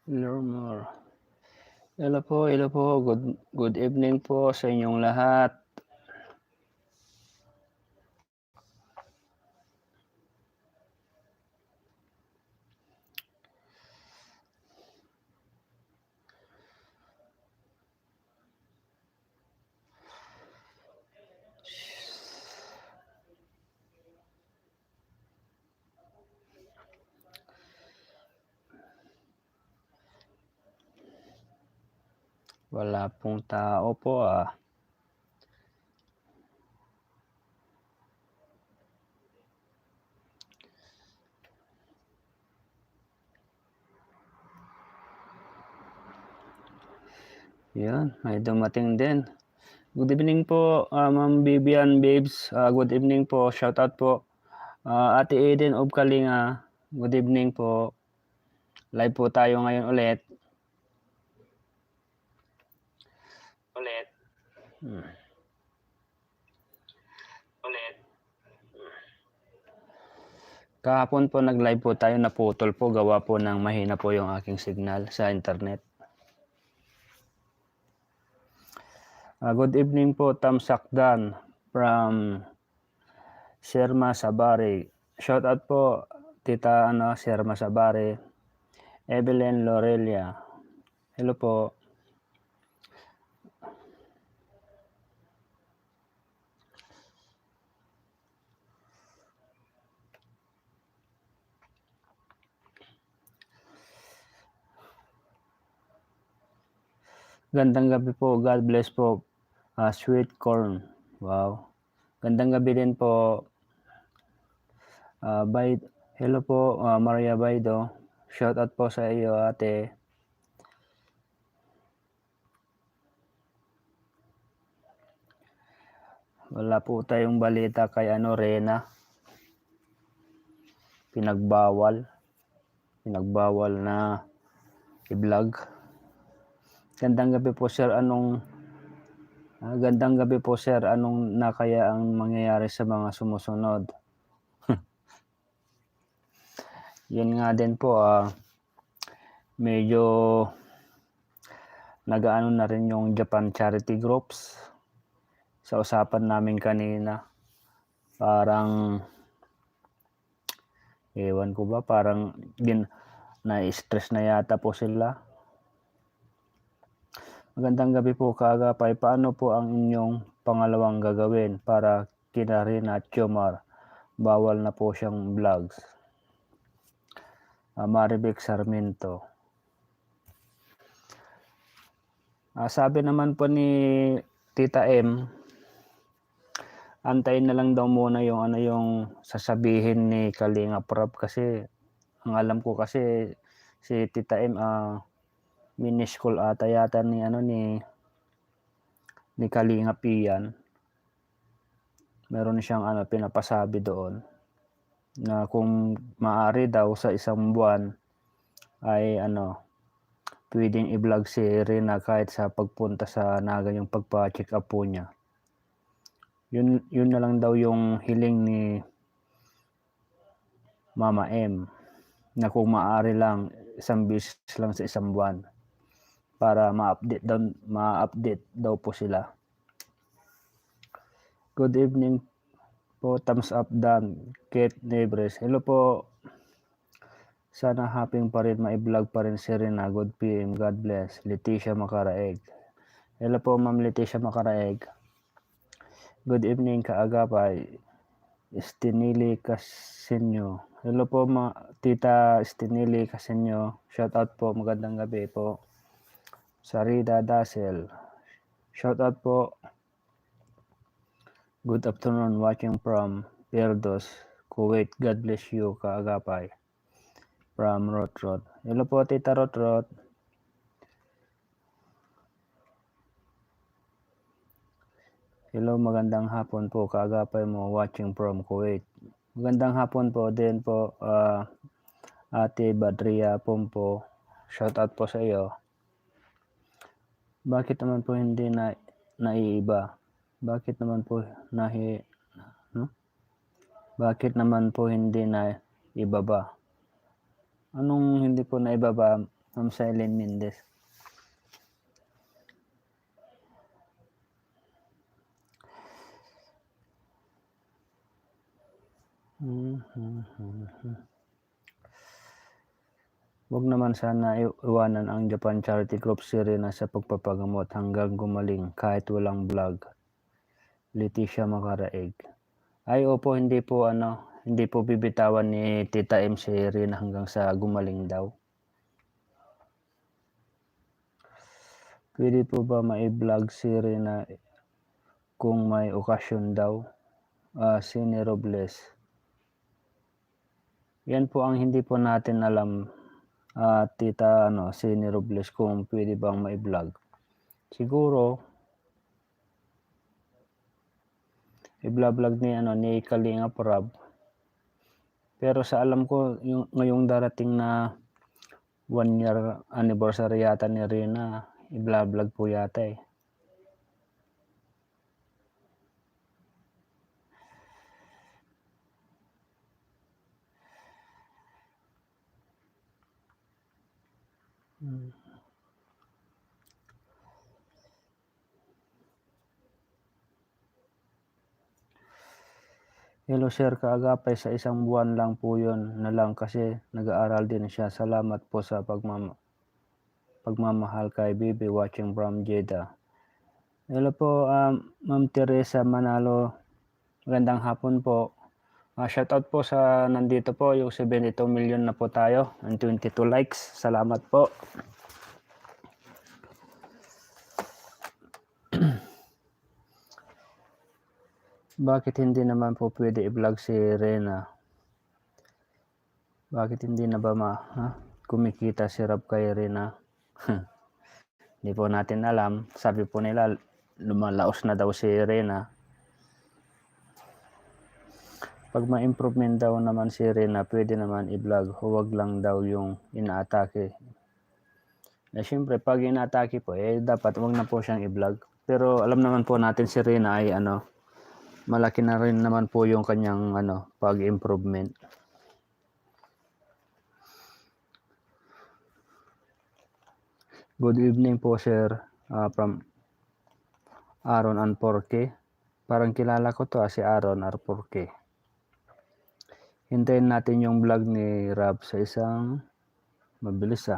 Normal. Hello po. Good evening po sa inyong lahat. Wala pong tao po, ah. Yan, may dumating din. Good evening po, Ma'am Vivian Babes. Good evening po. Shoutout po. Ate Eden of Kalinga. Good evening po. Live po tayo ngayon ulit. Kahapon po nag-live po tayo, naputol po, gawa po ng mahina po yung aking signal sa internet. Good evening po, Tamsakdan from Sherma Sabare. Shoutout po, Tita Sherma Sabare. Evelyn Lorelia. Hello po. Gandang gabi po. God bless po. Sweet corn. Wow. Gandang gabi din po. Hello po, Maria Baido. Shoutout po sa iyo, ate. Wala po tayong balita kay Rena. Pinagbawal na i-vlog. Gandang gabi po, sir. Gandang gabi po, sir. Anong na kaya ang mangyayari sa mga sumusunod? Yun nga din po, medyo nagaano na rin yung Japan charity groups sa usapan namin kanina. Parang ewan ko ba, parang na-stress na yata po sila. Magandang gabi po, kaagapay. Paano po ang inyong pangalawang gagawin para kina Rina at Jomar? Bawal na po siyang vlogs. Maribek Sarmiento. Sabi naman po ni Tita M, antayin na lang daw muna yung sasabihin ni Kalinga Prab, kasi ang alam ko kasi si Tita M mini-school ata yata ni Kalinga Pian. Meron siyang pinapasabi doon na kung maaari daw sa isang buwan ay pwedeng i-vlog si Rina kahit sa pagpunta sa Naga, yung pagpa-check up po niya. Yun na lang daw yung hiling ni Mama M, na kung maaari lang isang beses lang sa isang buwan para ma-update daw po sila. Good evening po, thumbs up Dan, Kate Nebres. Hello po. Sana happy pa rin, ma-vlog pa rin si Rina. Good PM, God bless. Leticia Macaraeg. Hello po, Ma'am Leticia Macaraeg. Good evening, kaagapay. Stinili Casenyo. Hello po, Tita Stinili Casenyo. Shoutout po, magandang gabi po. Sarida Dasel. Shoutout po. Good afternoon, watching from Perdos, Kuwait. God bless you, kaagapay. From Rotrot. Hello po, Tita Rotrot. Hello, magandang hapon po, kaagapay mo, watching from Kuwait. Magandang hapon po din po, Ate Badria Pompo. Shoutout po sa iyo. Bakit naman po hindi naiiba? Bakit naman po Bakit naman po hindi na ibaba? Anong hindi po na ibaba, Ma'am Silene Mendez. Huwag naman sana iwanan ang Japan Charity Group si Rina sa pagpapagamot hanggang gumaling kahit walang vlog. Leticia Macaraeg. Ay opo, hindi po bibitawan ni Tita M si Rina hanggang sa gumaling daw. Pwede po ba mai-vlog si Rina kung may okasyon daw? Sine Robles. Yan po ang hindi po natin alam, Tita Sine Robles, kung pwede bang mai-vlog. Siguro i-vlog ni Kalinga Prab. Pero sa alam ko yung ngayong darating na 1 year anniversary yata ni Rina, i-vlog po yata eh. Hello Sir Kaagapay, sa isang buwan lang po yun na lang kasi nag-aaral din siya. Salamat po sa pagmamahal kay Bibi, watching from Jeddah. Hello po Ma'am Teresa Manalo, magandang hapon po. Shoutout po sa nandito po, yung 72 million na po tayo and 22 likes. Salamat po. Bakit hindi naman po pwede i-vlog si Rena? Bakit hindi na ba kumikita si Rob kay Rena? Hindi po natin alam. Sabi po nila lumalaos na daw si Rena. Pag ma-improvement daw naman si Rena, pwede naman i-vlog. Huwag lang daw yung inaatake. Siyempre, pag inaatake po, dapat huwag na po siyang i-vlog. Pero alam naman po natin si Rena ay malaki na rin naman po yung kanyang pag-improvement. Good evening po sir, from Aaron Anporque. Parang kilala ko to si Aaron Anporque. Hintayin natin yung vlog ni Rob sa isang mabilis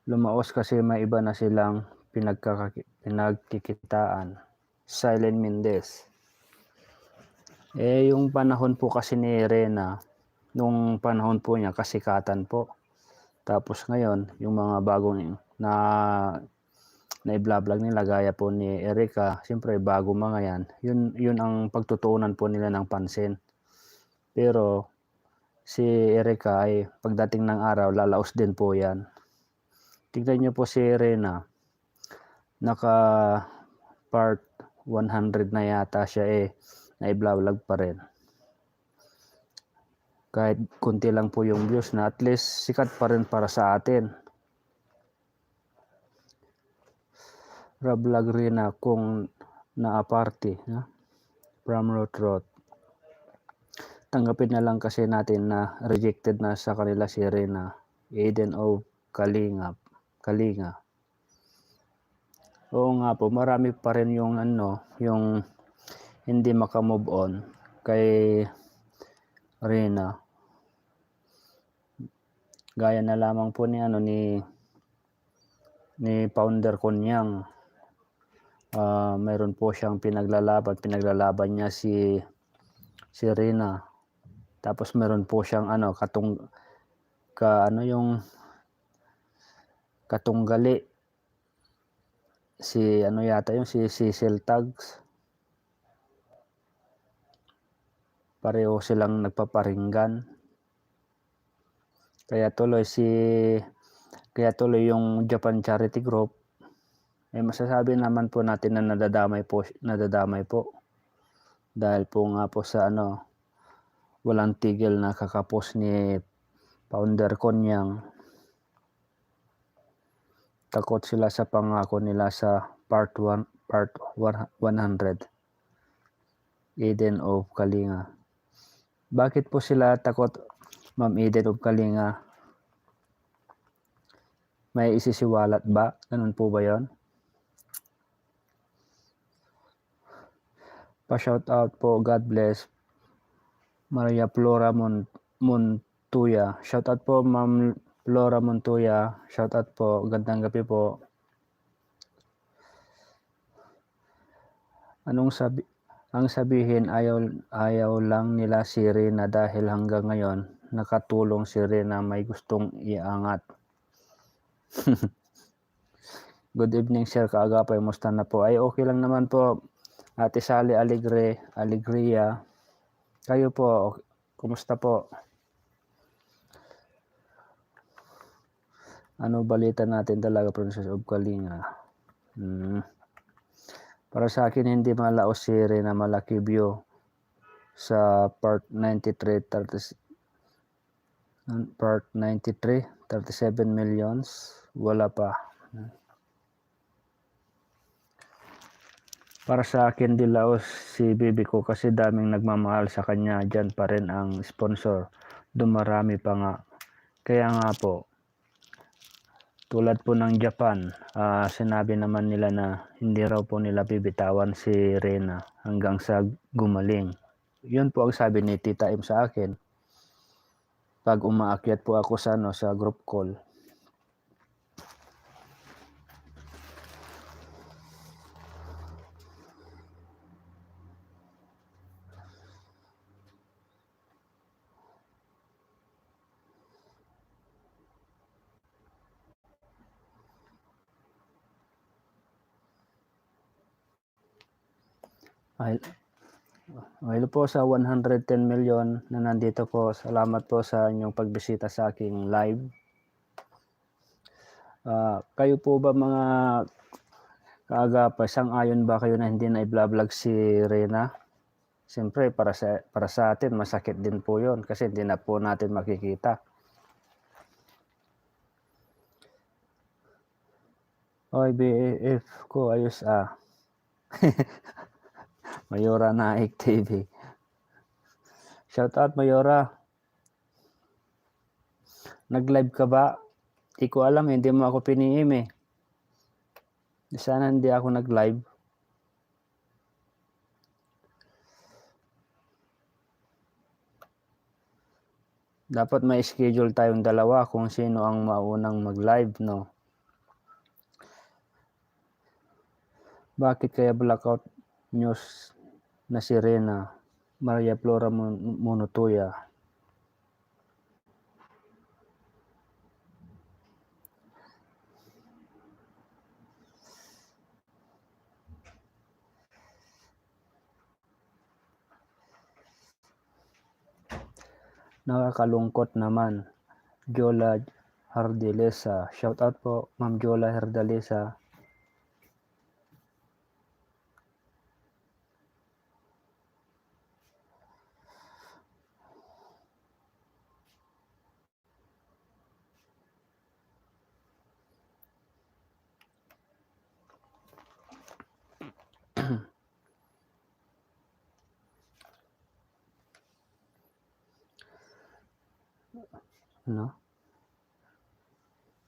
Lumaos kasi may iba na silang pinagkikitaan. Silene Mendez. Yung panahon po kasi ni Rena, nung panahon po niya kasikatan po. Tapos ngayon, yung mga bagong na i-vlog nila gaya po ni Erica, siyempre bago mga yan. Yun ang pagtutuunan po nila ng pansin. Pero si Erica ay pagdating ng araw, lalaos din po yan. Tignan niyo po si Rena, naka part 100 na yata siya na i-vlog pa rin. Kahit kunti lang po yung views na, at least sikat pa rin para sa atin. Vlog Rena kung naaparte from Rotrot. Tanggapin na lang kasi natin na rejected na sa kanila si Rena. Eden of Kalinga. Oo nga po, marami pa rin yung yung hindi makamove on kay Rena. Gaya na lamang po ni Founder Konyang. Mayroon po siyang pinaglalaban niya si Rena. Tapos meron po siyang yung katunggali si si Cecil Tags. Pareho silang nagpaparinggan. Kaya tuloy yung Japan Charity Group masasabi naman po natin na nadadamay po dahil po nga po sa walang tigil na kakapos ni Founder Konyang. Takot sila sa pangako nila sa part 100 Eden of Kalinga. Bakit po sila takot Ma'am Eden of Kalinga. May isisiwalat ba? Ganun po ba yon? Pa-shout out po, God bless. Maria Flora Montuya. Shout out po, Ma'am Flora Montuya. Shout out po. Gandang gabi po. Ang sabihin, ayaw lang nila si Rina dahil hanggang ngayon nakatulong si Rina may gustong iangat. Good evening, Sir Kaagapay. Musta na po? Ay, okay lang naman po. Ate Sally Alegria. Kayo po, kumusta po? Ano balita natin talaga, Princess of Kalinga? Para sa akin, hindi malaos si Rina, malaki view sa part 93, 37 millions. Wala pa. Para sa akin, di laos si Bibi ko kasi daming nagmamahal sa kanya. Diyan pa rin ang sponsor. Dumarami pa nga. Kaya nga po, tulad po ng Japan, sinabi naman nila na hindi raw po nila bibitawan si Rina hanggang sa gumaling. Yun po ang sabi ni Tita M sa akin. Pag umaakyat po ako sa group call. Hello po sa 110 million na nandito po. Salamat po sa inyong pagbisita sa aking live. Kayo po ba mga kaagapay, sang-ayon ba kayo na hindi na i-vlog si Rina? Siyempre, para sa atin, masakit din po yon kasi hindi na po natin makikita. Oy, BAF ko, ayos Mayora Naik TV. Shout out, Mayora. Nag-live ka ba? Di ko alam, hindi mo ako piniim . Sana hindi ako nag-live. Dapat may schedule tayong dalawa kung sino ang maunang mag-live, no? Bakit kaya blackout news na si Rina? Maria Flora Monotuya. Nakakalungkot naman. Jola Hardilesa. Shout out po, Ma'am Jola Hardilesa. No?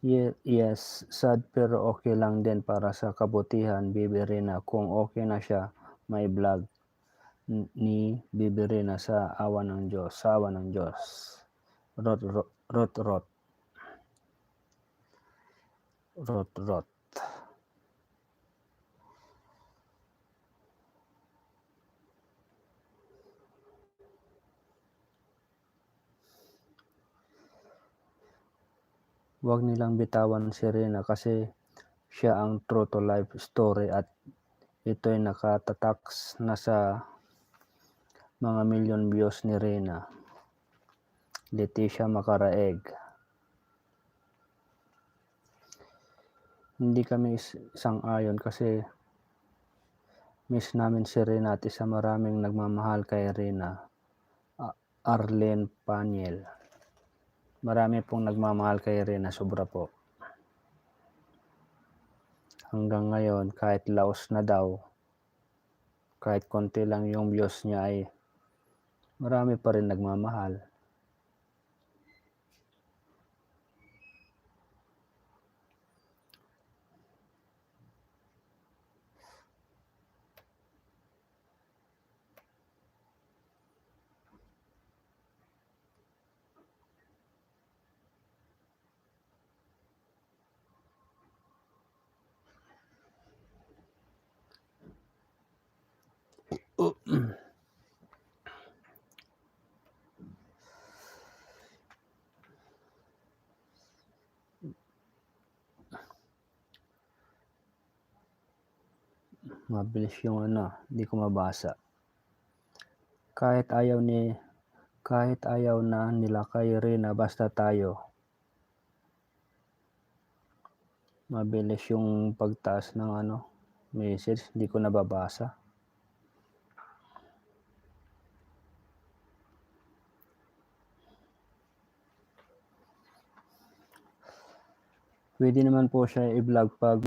Yes, sad pero okay lang din para sa kabutihan, Bibi Rina. Kung okay na siya, may vlog ni Bibi Rina sa awa ng Diyos. Rot. Huwag nilang bitawan si Rina kasi siya ang true to life story at ito'y nakatatax na sa mga million views ni Rina. Leticia Macaraeg. Hindi kami sang-ayon kasi miss namin si Rina at isa maraming nagmamahal kay Rina. Arlene Paniel. Marami pong nagmamahal kay Rina, sobra po. Hanggang ngayon, kahit laos na daw, kahit konti lang yung views niya ay marami pa rin nagmamahal. Mabilis yung ano, hindi ko mabasa. Kahit ayaw na nila kay Reyna basta tayo. Mabilis yung pagtaas ng ano, message, hindi ko nababasa. Pwede naman po siya i-vlog pag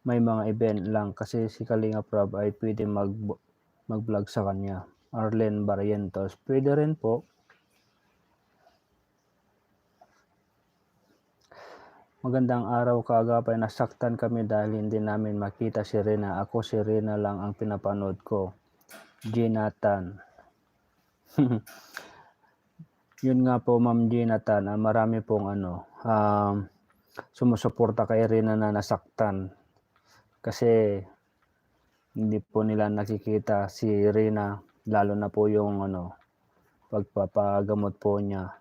may mga event lang kasi si Kalinga Prab ay pwede mag-vlog sa kanya. Arlen Barrientos, pwede rin po. Magandang araw kaagapay, nasaktan kami dahil hindi namin makita si Reyna. Ako si Reyna lang ang pinapanood ko. Jonathan. Yun nga po Ma'am Jonathan, marami pong sumusuporta kay Reyna na nasaktan. Kasi hindi po nila nakikita si Reyna, lalo na po yung pagpapagamot po niya.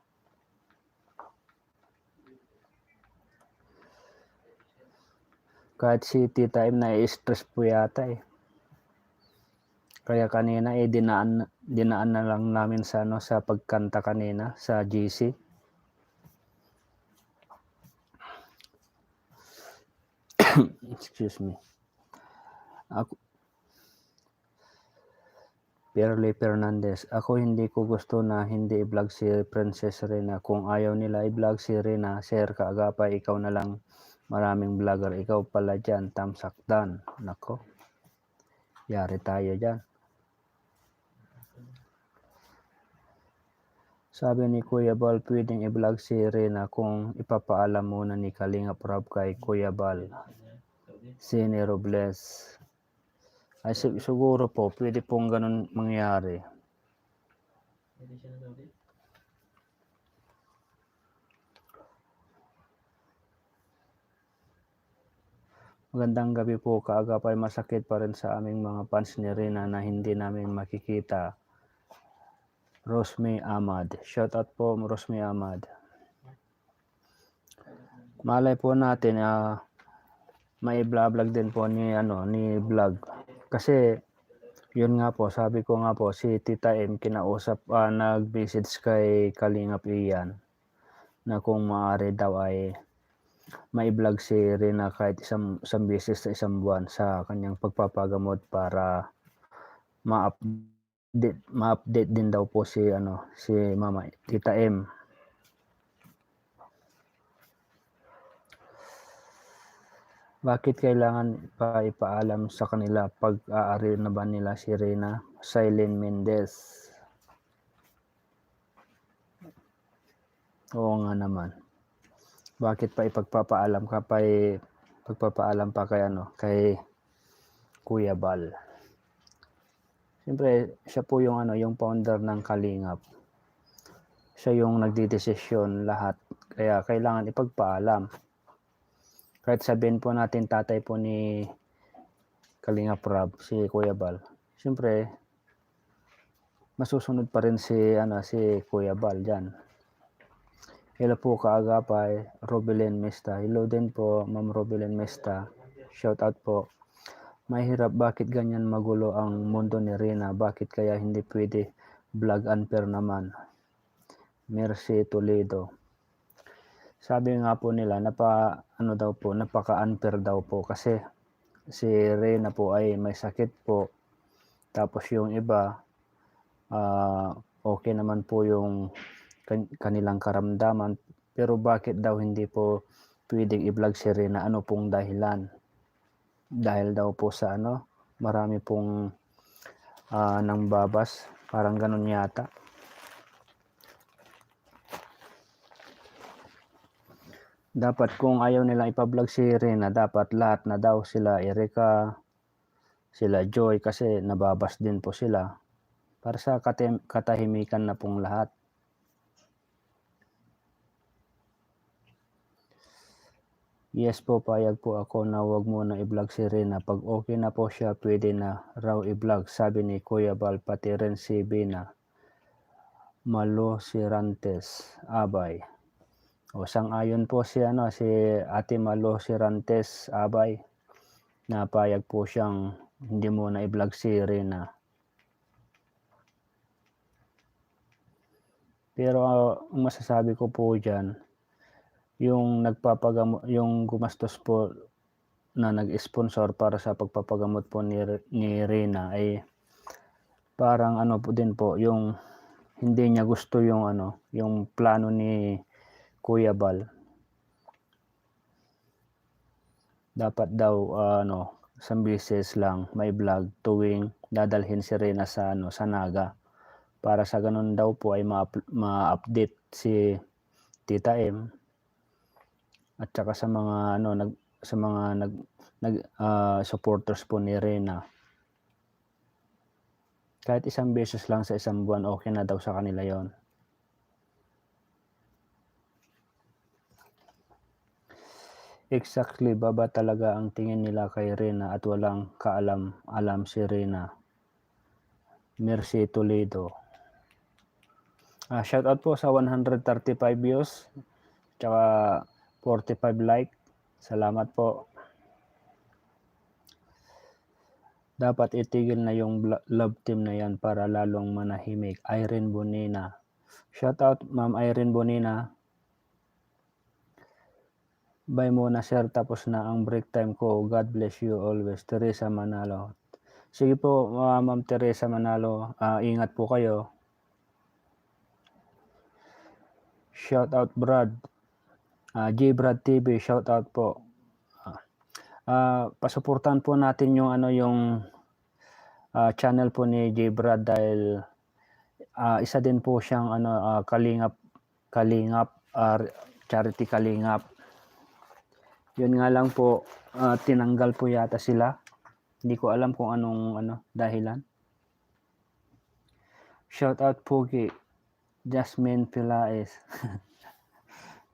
Kahit si Tita M na-stress po yata eh. Kaya kanina dinaan na lang namin sa sa pagkanta kanina sa GC. Excuse me. Ako Perley Fernandez, ako hindi ko gusto na hindi i-vlog si Princess Reyna. Kung ayaw nila i-vlog si Reyna, Sir Kaagapay, ikaw na lang. Maraming vlogger, ikaw pala dyan, tamsakdan. Nako, yari tayo dyan. Sabi ni Kuya Bal, pwedeng i-vlog si Reyna kung ipapaalam muna ni Kalinga Prab kay Kuya Bal. Sine Robles. Ay siguro po, pwede pong ganun mangyari. Magandang gabi po, kaagapay, masakit pa rin sa aming mga fans ni Reyna na hindi namin makikita. Rosme Ahmad. Shout out po Rosme Ahmad. Malay po natin may vlog din po ni vlog. Kasi yun nga po, sabi ko nga po si Tita M kinausap nag-message kay Kalingap Ian na kung maaari daw ay may vlog si Reyna kahit isang beses sa isang buwan sa kanyang pagpapagamot para ma-update din daw po si Mama Tita M. Bakit kailangan pa ipaalam sa kanila pag aari na ba nila si Reyna? Silent Mendez. Oo nga naman. Bakit pa ipagpapaalam pa kay Kuya Bal? Siyempre, siya po yung founder ng Kalingap. Siya yung nagdidesisyon lahat. Kaya kailangan ipagpaalam. Kahit sabihin po natin tatay po ni Kalingap Prab, si Kuya Bal. Siyempre, masusunod pa rin si Kuya Bal diyan. Hello po kaagapay, Robelen Mesta. Hello din po, Ma'am Robelen Mesta. Shout out po. Mahirap, bakit ganyan magulo ang mundo ni Reyna? Bakit kaya hindi pwede vlog unfair naman? Mercy Toledo. Sabi nga po nila, napaka-unfair daw po kasi si Reyna po ay may sakit po. Tapos yung iba, okay naman po yung kanilang karamdaman. Pero bakit daw hindi po pwedeng i-vlog si Reyna? Ano pong dahilan? Dahil daw po sa marami pong nang babas. Parang ganun yata. Dapat kung ayaw nilang ipa-vlog si Reyna, dapat lahat na daw sila Erika, sila Joy, kasi nababas din po sila. Para sa katahimikan na pong lahat. Yes po, payag po ako na wag muna i-vlog si Reyna. Pag okay na po siya, pwede na raw i-vlog. Sabi ni Kuya Bal, pati rin si Bina. Malo Sirantes, Abay. O sang-ayon po si Ate Malo Sirantes, Abay. Na payag po siyang hindi muna i-vlog si Reyna. Pero ang masasabi ko po diyan, yung yung gumastos po na nag-sponsor para sa pagpapagamot po ni Reyna ay parang ano po din po, yung hindi niya gusto yung ano, yung plano ni Kuya Bal. Dapat daw isang beses lang may vlog tuwing dadalhin si Reyna sa sa Naga. Para sa ganun daw po ay ma-update si Tita M at saka sa mga supporters po ni Reyna. Kahit isang beses lang sa isang buwan, okay na daw sa kanila yon. Exactly ba talaga ang tingin nila kay Reyna at walang kaalam-alam si Reyna? Mercy Toledo. Shoutout po sa 135 views tsaka 45 like. Salamat po. Dapat itigil na yung love team na yan para lalong manahimik. Irene Bonina. Shoutout Ma'am Irene Bonina. Bye muna sir, tapos na ang break time ko. God bless you always. Teresa Manalo. Sige po Ma'am Teresa Manalo, ingat po kayo. Shoutout Brad. J Brad TV, shoutout po. Pasuportahan po natin yung yung channel po ni J Brad dahil isa din po siyang Kalingap Charity Kalingap. Yun nga lang po, tinanggal po yata sila. Hindi ko alam kung anong dahilan. Shoutout Pugi, Jasmine Pilaes.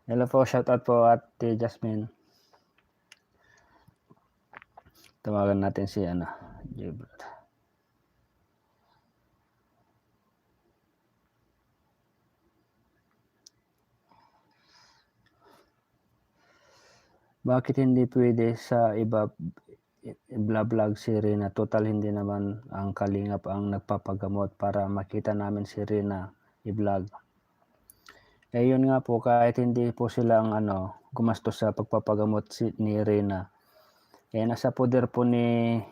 Hello po, shoutout po Ate Jasmine. Tawagan natin si Jibrad. Bakit hindi pwede sa iba i-vlog si Reyna? Total hindi naman ang Kalingap ang nagpapagamot para makita namin si Reyna i-vlog. Yun nga po, kahit hindi po sila ang gumastos sa pagpapagamot ni Reyna. Nasa poder po nila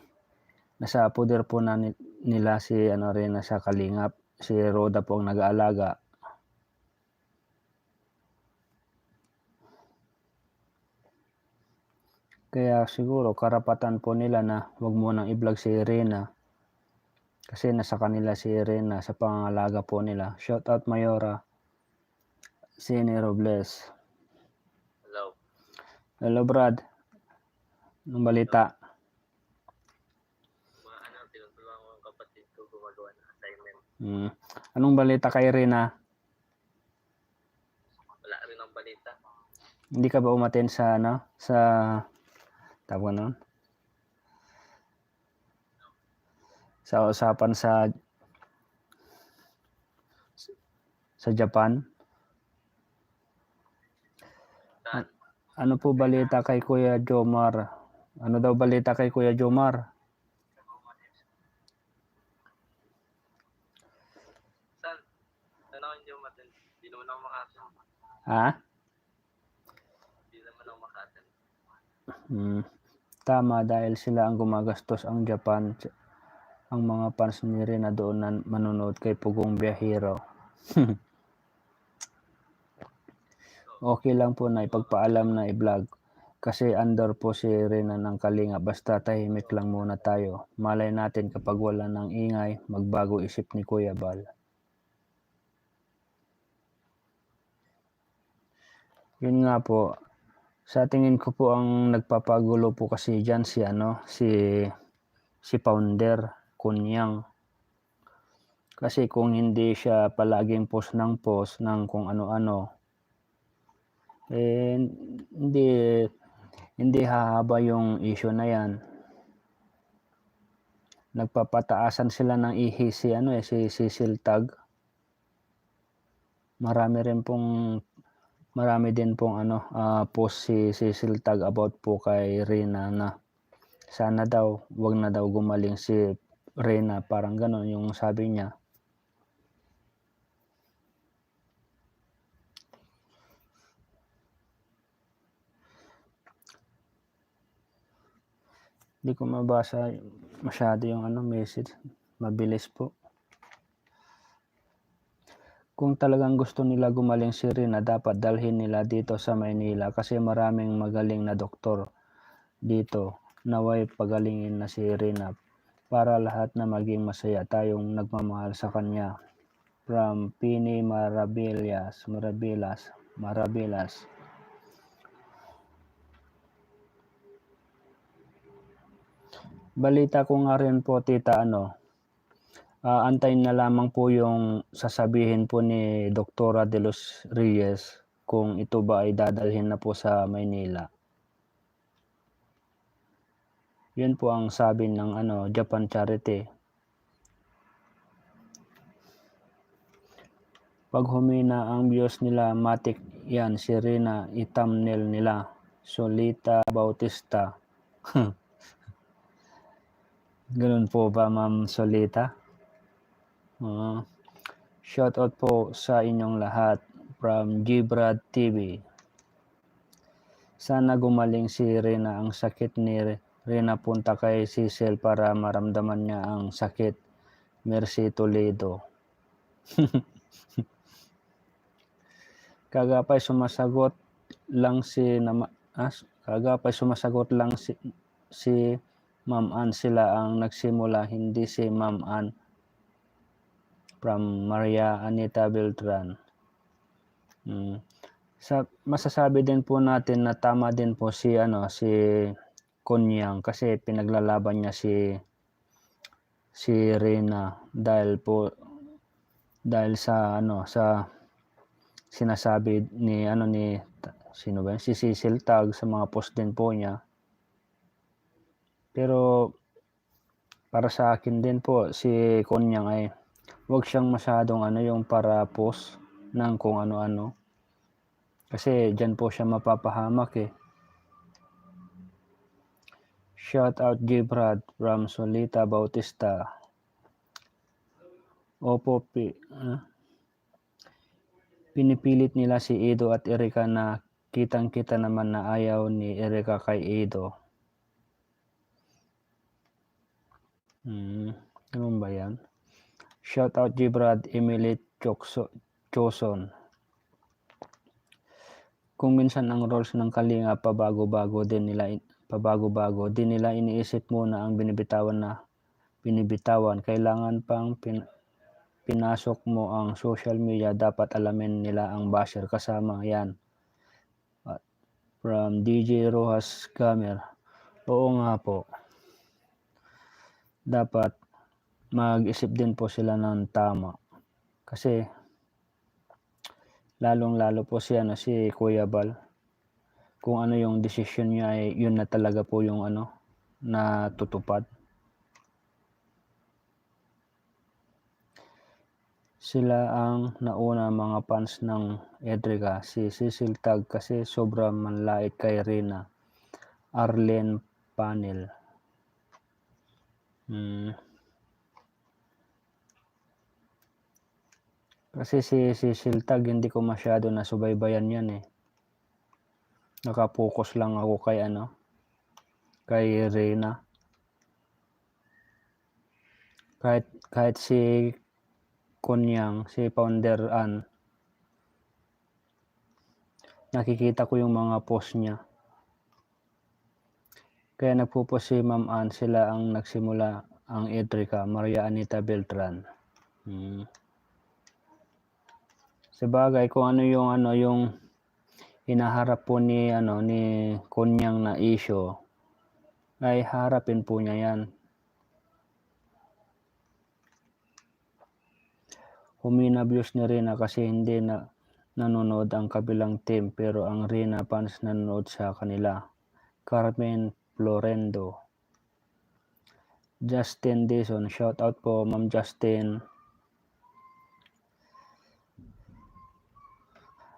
si Reyna sa Kalingap. Si Roda po ang nag-aalaga. Kaya siguro karapatan po nila na wag mo nang i-vlog si Reyna. Kasi nasa kanila si Reyna sa pangangalaga po nila. Shout out Mayora. Sine Robles. Hello. Hello Brad. Anong balita? Tinutulungan ko ang kapatid ko gumagawa ng assignment. Anong balita kay Reyna? Wala rin ang balita. Hindi ka ba umaten sa tawag nun? Sa usapan sa Japan? Ano po balita kay Kuya Jomar? Ano daw balita kay Kuya Jomar? Saan? Ano hindi mo matin? Hindi naman ako makatin. Ha? Hindi naman ako makatin. Tama, dahil sila ang gumagastos ang Japan. Ang mga fans ni Reyna doon na manonood kay Pugong Biyahero. Okay lang po na ipagpaalam na i-vlog. Kasi under po si Reyna ng Kalinga. Basta tahimik lang muna tayo. Malay natin kapag wala ng ingay, magbago isip ni Kuya Bal. Yun nga po. Sa tingin ko po ang nagpapagulo po kasi dyan si founder Kunyang. Kasi kung hindi siya palaging post ng kung ano-ano, hindi hahaba yung issue na yan. Nagpapataasan sila ng ihi si Cecil Tag. Marami din pong post si Cecil Tag about po kay Reyna na sana daw wag na daw gumaling si Reyna, parang gano'n yung sabi niya. Hindi ko mabasa masyado yung message, mabilis po. Kung talagang gusto nila gumaling si Reyna, dapat dalhin nila dito sa Maynila kasi maraming magaling na doktor dito. Naway pagalingin na si Reyna para lahat na maging masaya tayong nagmamahal sa kanya. From Pini Marabilas. Balita ko nga rin po, tita, antayin na lamang po yung sasabihin po ni Doktora De Los Reyes kung ito ba ay dadalhin na po sa Maynila. Yun po ang sabi ng Japan Charity. Pag humina ang views nila, matik yan si Reyna i-thumbnail nila. Solita Bautista. Ganun po ba, Ma'am Solita? Shout out po sa inyong lahat from Gibrad TV. Sana gumaling si Reyna. Ang sakit ni Reyna, punta kay Cecil para maramdaman niya ang sakit. Mercy Toledo. Kagapay sumasagot lang si Ma'am Ann. Sila ang nagsimula, hindi si Ma'am Ann. From Maria Anita Beltran. Masasabi din po natin na tama din po si Konyang kasi pinaglalaban niya si Reyna dahil sa sinasabi ni sino ba si Cecil Tag sa mga post din po niya. Pero para sa akin din po, si Konyang ay wag siyang masyadong yung para post ng kung ano-ano. Kasi dyan po siya mapapahamak eh. Shout out Gibrad from Solita Bautista. Opo, pinipilit nila si Edo at Erika na kitang-kita naman na ayaw ni Erika kay Edo. Ganun ba yan? Shout out Gibrad Emily Choson. Kung minsan ang roles ng Kalinga pabago-bago din nila iniisip muna ang binibitawan. Kailangan pang pinasok mo ang social media, dapat alamin nila ang basher kasama yan. From DJ Rojas Gamer. Oo nga po. Dapat mag-isip din po sila ng tama. Kasi lalong-lalo po si Kuya Bal. Kung ano yung desisyon niya ay yun na talaga po yung natutupad. Sila ang nauna mga fans ng Edrica, si Cecil Tag kasi sobrang manlait kay Reyna. Arlen Panel. Kasi si Cecil Tag hindi ko masyado nasubaybayan yan eh. Nakapokus lang ako kay Reyna. Kahit si Konyang, si Founder Ann, nakikita ko yung mga post niya. Kaya nagpo-post si Ma'am Ann, sila ang nagsimula ang Edrica, Maria Anita Beltran. Sabagay kung ano yung hinaharap po ni Konyang na issue, ay harapin po niya yan. Humina views ni Reyna kasi hindi na nanonood ang kabilang team, pero ang Reyna fans nanonood sa kanila. Carmen Florendo. Justin Dison, shout out po Ma'am Justin.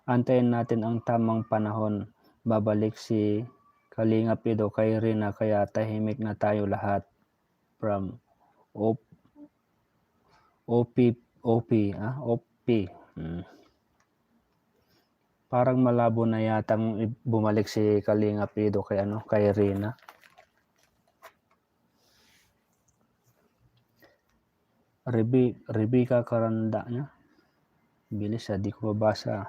Antayin natin ang tamang panahon. Babalik si Kalingap Edo kay Rina kaya tahimik na tayo lahat. From OP. Parang malabo na yatang bumalik si Kalingap Edo kay Rina. Rebecca Karanda niya. Bilis di ko mabasa.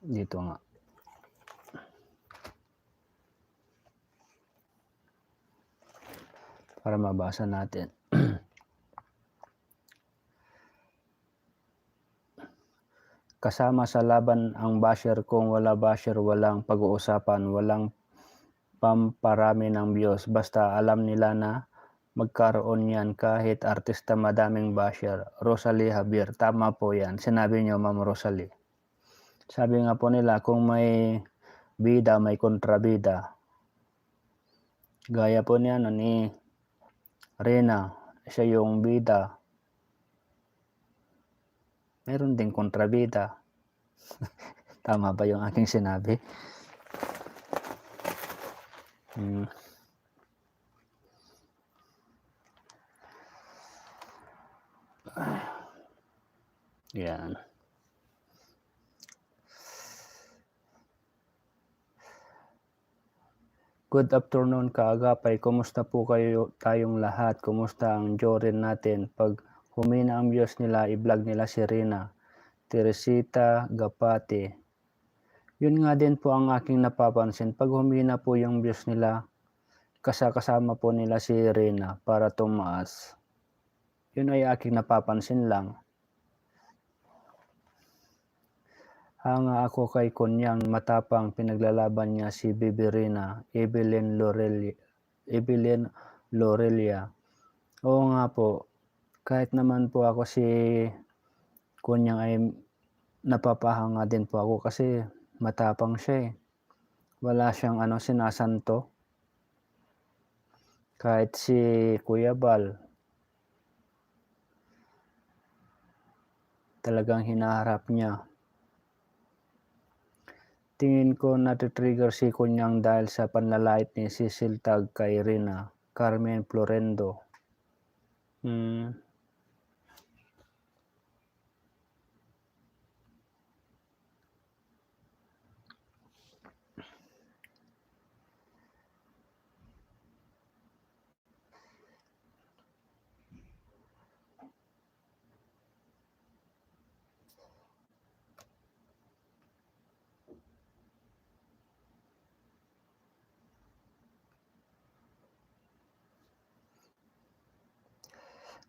Dito nga. Para mabasa natin. Kasama sa laban ang basher, kung wala basher walang pag-uusapan, walang pamparami ng views. Basta alam nila na magkaroon yan kahit artista madaming basher. Rosalie Javier, tama po yan. Sinabi niyo, Ma'am Rosalie. Sabi nga po nila, kung may bida, may kontrabida. Gaya po niya ni Rina, siya yung bida. Meron ding kontrabida. Tama ba yung aking sinabi? Yan. Good afternoon kaagapay. Kumusta po kayo tayong lahat? Kumusta ang jorin natin? Pag humina ang views nila, i-vlog nila si Rina. Teresita Gapati. Yun nga din po ang aking napapansin. Pag humina po yung views nila, kasama po nila si Rina para tumaas. Yun ay aking napapansin lang. Hanga ako kay Kunyang matapang, pinaglalaban niya si Bibi Rina, Evelyn Lorelia. Oo nga po, kahit naman po ako si Kunyang ay napapahanga din po ako kasi matapang siya eh. Wala siyang sinasanto. Kahit si Kuya Bal, talagang hinaharap niya. Tingin ko natitrigger si Kunyang dahil sa panlalait ni Cecil Tag kay Rina, Carmen Florendo.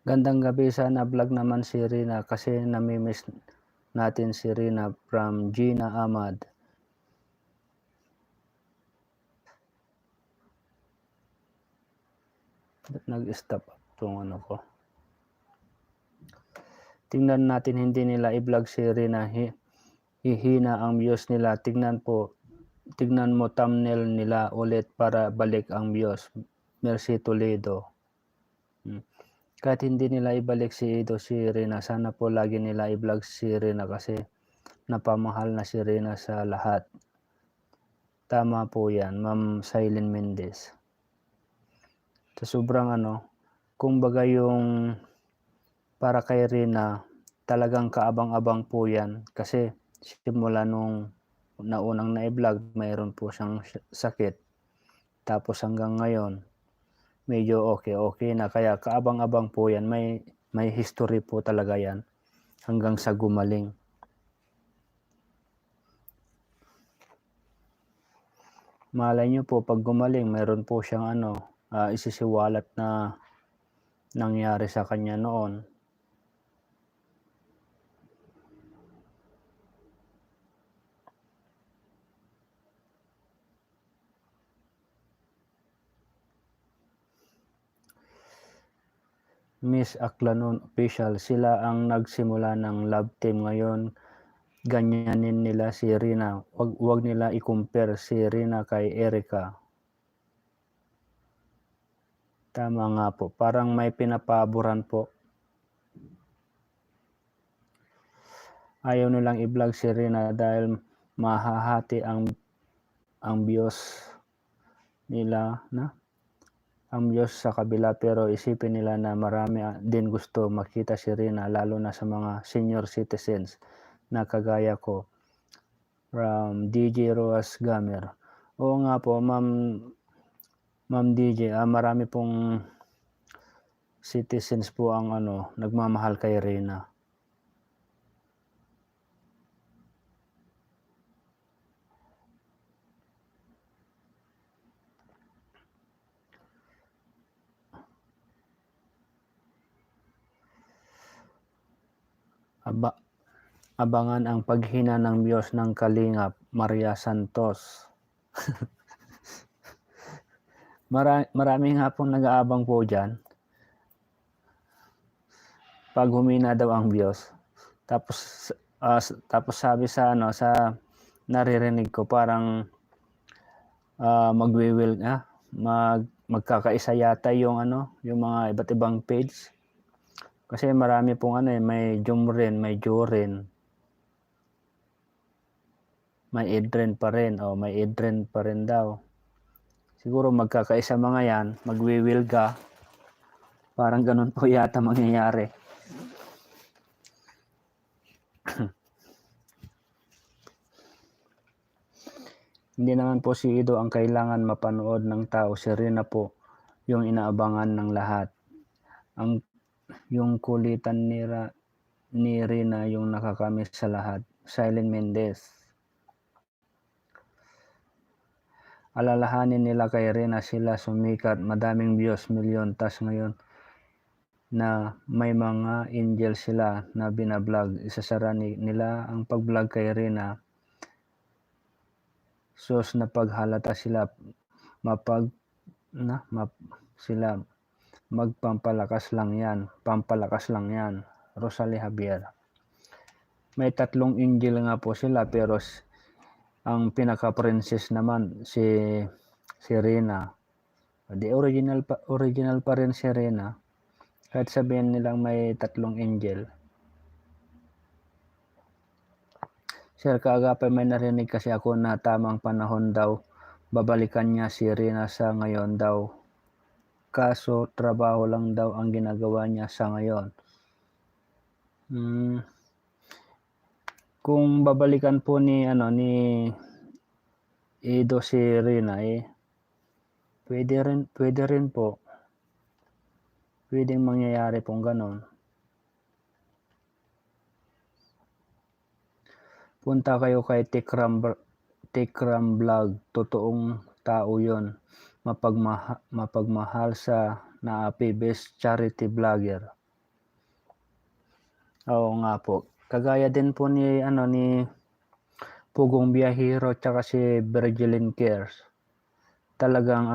Gandang gabi, sana vlog naman si Rina kasi namimiss natin si Rina. From Gina Ahmad. Nag-stop itong ko. Tingnan natin, hindi nila i-vlog si Rina. Hihina ang views nila. Tingnan mo thumbnail nila ulit para balik ang views. Mercy Toledo. Kahit hindi nila ibalik si Rina, sana po lagi nila i-vlog si Rina kasi napamahal na si Rina sa lahat. Tama po yan, Ma'am Silene Mendez. Sa sobrang kumbaga yung para kay Rina, talagang kaabang-abang po yan kasi simula nung naunang na-vlog, mayroon po siyang sakit. Tapos hanggang ngayon, medyo okay na, kaya kaabang-abang po yan. May history po talaga yan hanggang sa gumaling. Malay nyo po, pag gumaling, mayroon po siyang isisiwalat na nangyari sa kanya noon. Miss Aklanon Official, sila ang nagsimula ng love team. Ngayon, ganyanin nila si Rina. Wag nila i-compare si Rina kay Erica. Tama nga po. Parang may pinapaboran po. Ayaw nilang i-vlog si Rina dahil mahahati ang views nila ang views sa kabila, pero isipin nila na marami din gusto makita si Rina, lalo na sa mga senior citizens na kagaya ko. From DJ Roas Gamer. Oo nga po, Ma'am DJ, marami pong citizens po ang nagmamahal kay Rina. Abangan ang paghina ng views ng Kalingap, Maria Santos. Marami nga pong nag-aabang po dyan. Pag humina daw ang views. Tapos sabi sa naririnig ko, parang magkakaisa yata yung mga iba't ibang page. Kasi marami pong may Jumrin, may Jorin, may Edren pa rin, may Edren pa rin daw. Siguro magkakaisa mga yan, magwiwilga. Parang ganun po yata mangyayari. Hindi naman po si Ido ang kailangan mapanood ng tao, si Rina po yung inaabangan ng lahat. Yung kulitan ni Rina yung nakakamiss sa lahat. Silent Mendez. Alalahanin nila kay Rina, sila sumikat, madaming views, milyon, tas ngayon na may mga angel sila na binablog, isasara nila ang pag-vlog kay Rina. Sus na paghalata sila sila pampalakas lang yan. Rosalie Javier. May 3 angel nga po sila, pero ang pinaka-princess naman si Rina. Di original pa rin si Rina. Kahit sabihin nilang may 3 angel. Sir Kaagapay, may narinig kasi ako na tamang panahon daw babalikan niya si Rina sa ngayon daw. Kaso trabaho lang daw ang ginagawa niya sa ngayon. Kung babalikan po ni Ido si Rina, pwede rin po. Pwedeng mangyayari pong ganon. Punta kayo kay Tikram Vlog, totoong tao yon. Mapagmahal sa naapi, best charity vlogger. Oo nga po. Kagaya din po ni Pugong Biyahero tsaka si Virgilin Cares. Talagang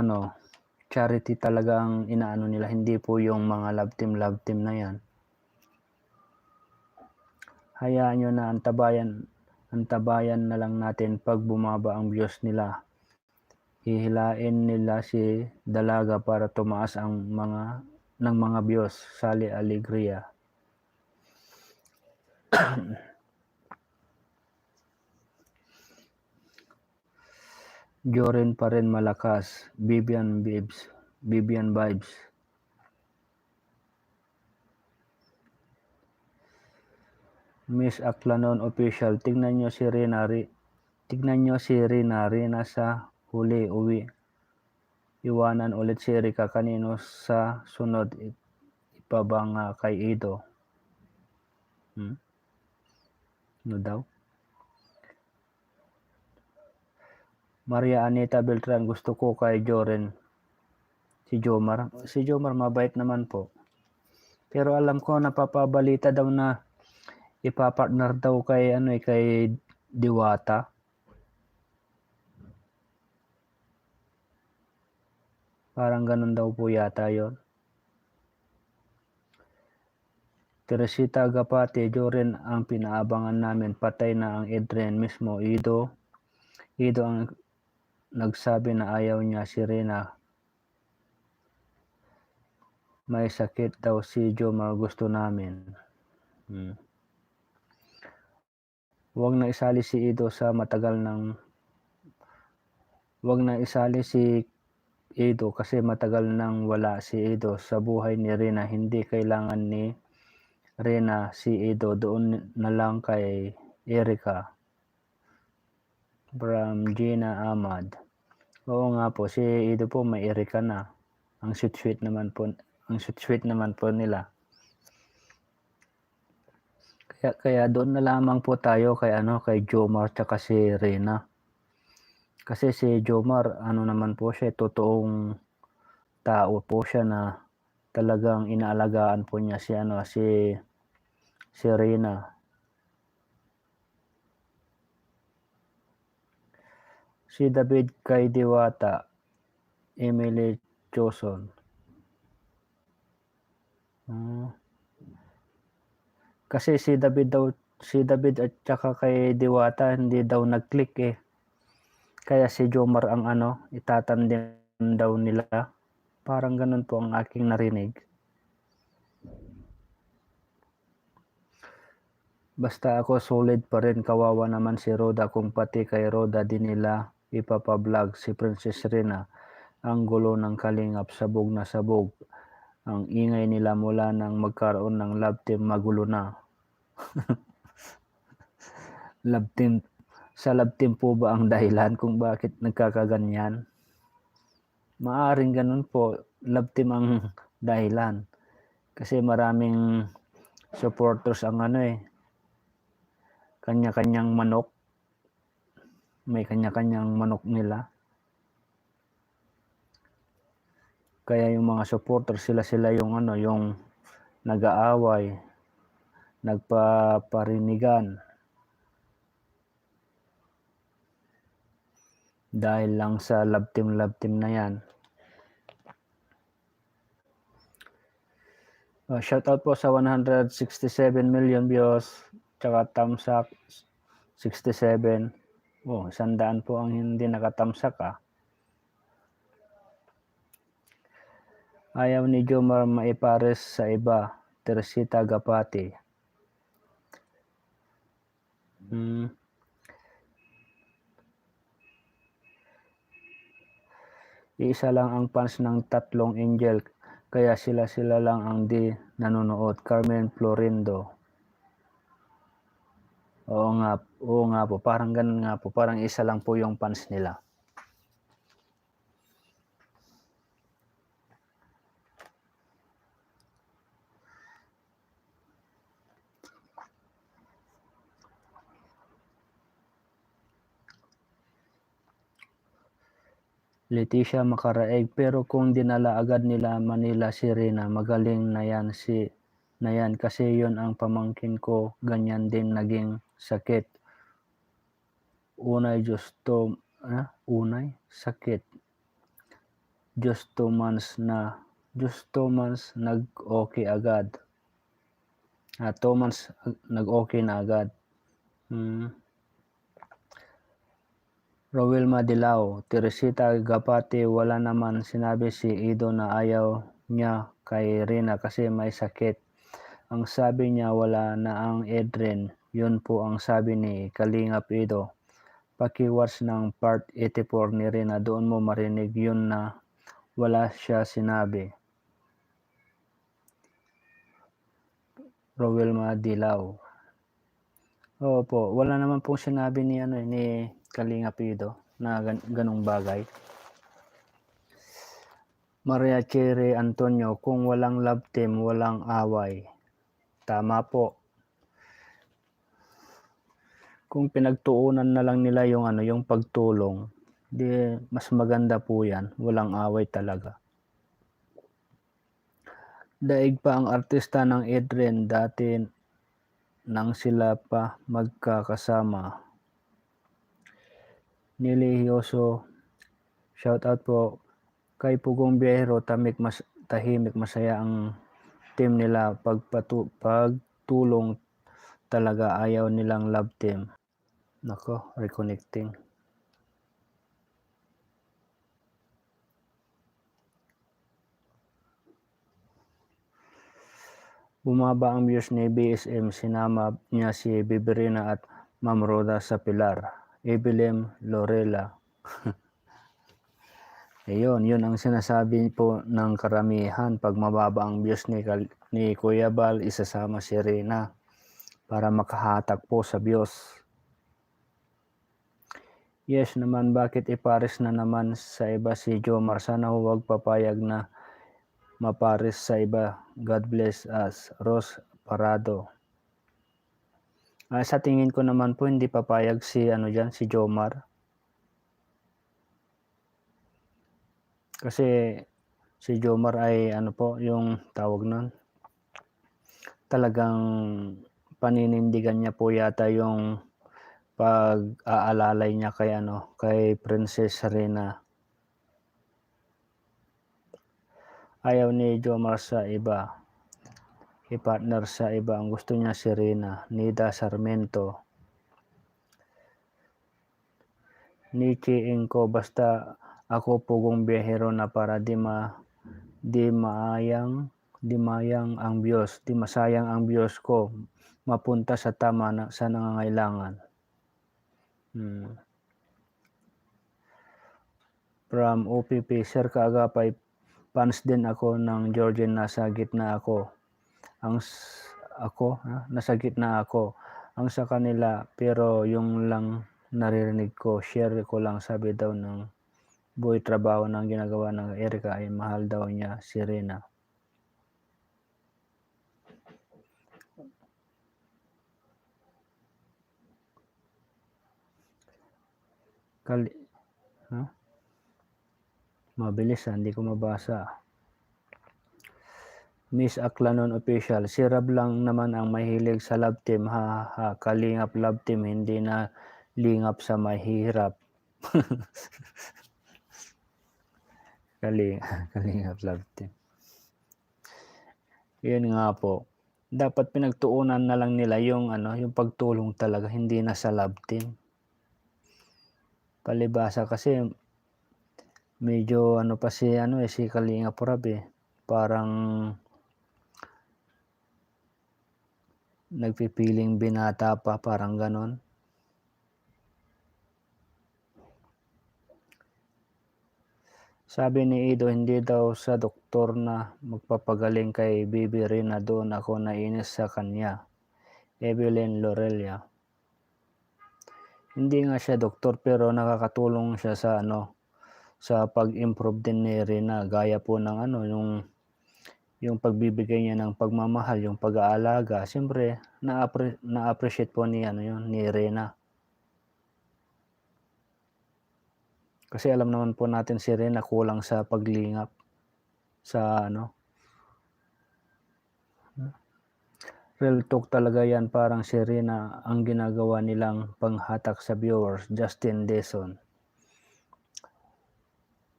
charity talagang inaano nila, hindi po yung mga love team na yan. Hayaan nyo na antabayan na lang natin pag bumaba ang views nila. Hihilain nila si Dalaga para tumaas ng mga views. Sally Alegria. Jorin pa rin malakas. Vivian Vibes. Miss Aklanon Official. Tignan nyo si Rina sa huli uwi. Iwanan ulit si Rika kanino sa sunod, ipabanga kay Ido. Ano daw? Maria Anita Beltran, gusto ko kay Joren. Si Jomar mabait naman po. Pero alam ko napapabalita daw na ipapartner daw kay Diwata. Parang ganun daw po yata yon. Teresita Agapati, Joren ang pinaabangan namin, patay na ang Edren mismo. Ido ang nagsabi na ayaw niya si Rina. May sakit daw si Jomar, gusto namin. Huwag na isali si Edo sa matagal ng Huwag na isali si Edo kasi matagal nang wala si Edo sa buhay ni Rina. Hindi kailangan ni Rina si Edo, doon na lang kay Erica. From Gina Ahmad. Oo nga po, si Edo po may Erica na. Ang sweet naman po nila. Kaya doon na lamang po tayo kay Jomar tsaka si Rina. Kasi si Jomar, naman po siya, totoong tao po siya na talagang inaalagaan po niya si Rina. Si David kay Diwata, Emily Choson. Kasi si David at saka kay Diwata hindi daw nag-click eh. Kaya si Jomar ang itatandem daw nila. Parang ganun po ang aking narinig. Basta ako solid pa rin, kawawa naman si Roda kung pati kay Roda din nila ipapablog si Princess Rina. Ang gulo ng Kalingap, sabog na sabog. Ang ingay nila mula nang magkaroon ng love team, magulo na. Love team, sa love team po ba ang dahilan kung bakit nagkakaganyan? Maaring ganun po, love team ang dahilan. Kasi maraming supporters ang kanya-kanyang manok. May kanya-kanyang manok nila. Kaya yung mga supporters sila yung yung nag-aaway, nagpaparinigan. Dahil lang sa love team na yan. Shout out po sa 167 million views, tsaka thumbs up 67. 100 po ang hindi nakatamsak Ayaw ni Jomar maipares sa iba, Teresita Gapati. Iisa lang ang fans ng tatlong angel, kaya sila lang ang di nanonood. Carmen Florindo. Oo nga po, parang ganun nga po, parang isa lang po yung fans nila. Leticia Macaraeg, pero kung dinala agad nila Manila si Rina, magaling na yan kasi yun ang pamangkin ko, ganyan din naging sakit. Sakit. Just 2 months nag-okay agad. 2 months nag-okay na agad. Rowel Madilao, Teresita Gapati, wala naman sinabi si Edo na ayaw niya kay Rina kasi may sakit. Ang sabi niya wala na ang Edren, yun po ang sabi ni Kalingap Edo. Paki-watch ng part 84 ni Rina, doon mo marinig yun na wala siya sinabi. Rowel Madilao. Opo, wala naman pong sinabi ni Kalingap Edo na ganung bagay. Maria Cherry Antonio, kung walang love team, walang away. Tama po. Kung pinagtuunan na lang nila yung pagtulong, di mas maganda po yan, walang away talaga. Daig pa ang artista ng Edren, dati nang sila pa magkakasama. Nilihyoso, shout out po kay Pugong Biyahero, tahimik masaya ang team nila, pagtulong talaga, ayaw nilang love team. Nako, reconnecting. Bumaba ang views ni BSM, sinama niya si Bibi Rina at Ma'am Roda sa Pilar, Evelyn Lorela. Ayun, yun ang sinasabi po ng karamihan pag mababa ang views ni Kuya Bal, isasama si Rina para makahatak po sa views. Yes naman, bakit ipares na naman sa iba si Jomar? Sana huwag papayag na mapares sa iba. God bless us. Rose Parado. Sa tingin ko naman po hindi papayag si si Jomar. Kasi si Jomar ay yung tawag nun, talagang paninindigan niya po yata yung pag-aalalay niya kay Princess Serena. Ayaw ni Jomar sa iba, i-partner sa iba. Ang gusto niya si Serena. Nida Sarmiento. Nichi Inko, basta ako pugong biyahero na para di masayang ang Diyos ko, mapunta sa tama sa nangangailangan. From OPP, Sir Kaagapay, fans din ako ng Georgian, nasa gitna ako. Nasa gitna ako. Ang sa kanila, pero yung lang naririnig ko, share ko lang, sabi daw ng boy trabaho ng ginagawa ng Erica ay mahal daw niya si Rina. Mabilis hindi ko mabasa. Miss Aklanon Official, si Rab lang naman ang mahilig sa love team, kalingap love team, hindi na lingap sa mahirap. Kalingap love team. Yun nga po. Dapat pinagtuunan na lang nila yung pagtulong talaga, hindi na sa love team. Palibasa kasi medyo pa si Kalingap Rab parang nagpipiling binata pa, parang ganon. Sabi ni Ido, hindi daw sa doktor na magpapagaling kay Bibi Rina, doon ako nainis sa kanya. Evelyn Lorelia. Hindi nga siya doktor pero nakakatulong siya sa sa pag-improve din ni Rina, gaya po ng yung pagbibigay niya ng pagmamahal, yung pag-aalaga. Siyempre, na-appreciate po ni Rina. Kasi alam naman po natin si Rina kulang sa paglingap sa real talk talaga yan, parang si Rina ang ginagawa nilang panghatak sa viewers. Justin Deson.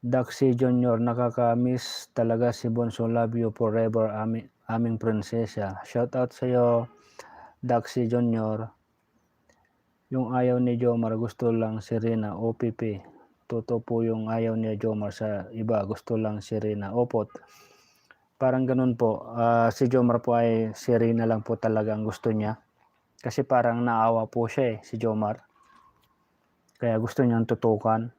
Daxi Jr., nakaka-miss talaga si Bonso, love you forever, aming prinsesa. Shout out sa iyo, Daxi Jr. Yung ayaw ni Jomar, gusto lang si Rina. OPP. Totoo po yung ayaw ni Jomar sa iba, gusto lang si Rina. Opot. Parang ganun po. Si Jomar po ay si Rina lang po talaga ang gusto niya. Kasi parang naawa po siya si Jomar. Kaya gusto niyang tutukan.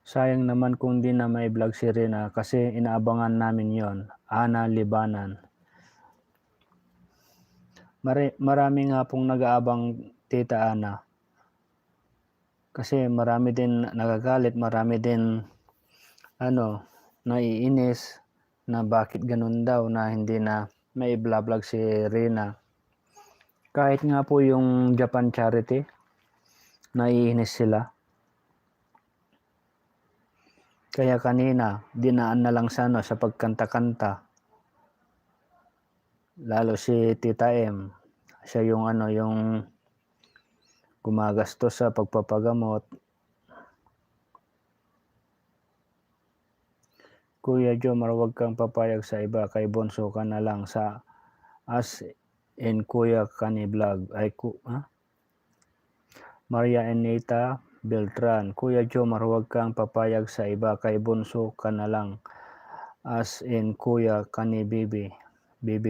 Sayang naman kung di na may vlog si Rina kasi inaabangan namin yon. Ana Libanan. Marami nga pong nag-aabang Tita Ana. Kasi marami din nagagalit, marami din naiinis na bakit ganun daw na hindi na may vlog si Rina. Kahit nga po yung Japan Charity, naiinis sila. Kaya kanina, dinaan na lang sa pagkanta-kanta. Lalo si Tita M, siya yung yung gumagastos sa pagpapagamot. Kuya Jomar, wag kang papayag sa iba, kay Bonso ka na lang sa as in Kuya Kani Vlog. Maria Enita Beltran, Kuya Jomar, wag kang papayag sa iba, kay Bonso ka na lang as in Kuya Kani Bibi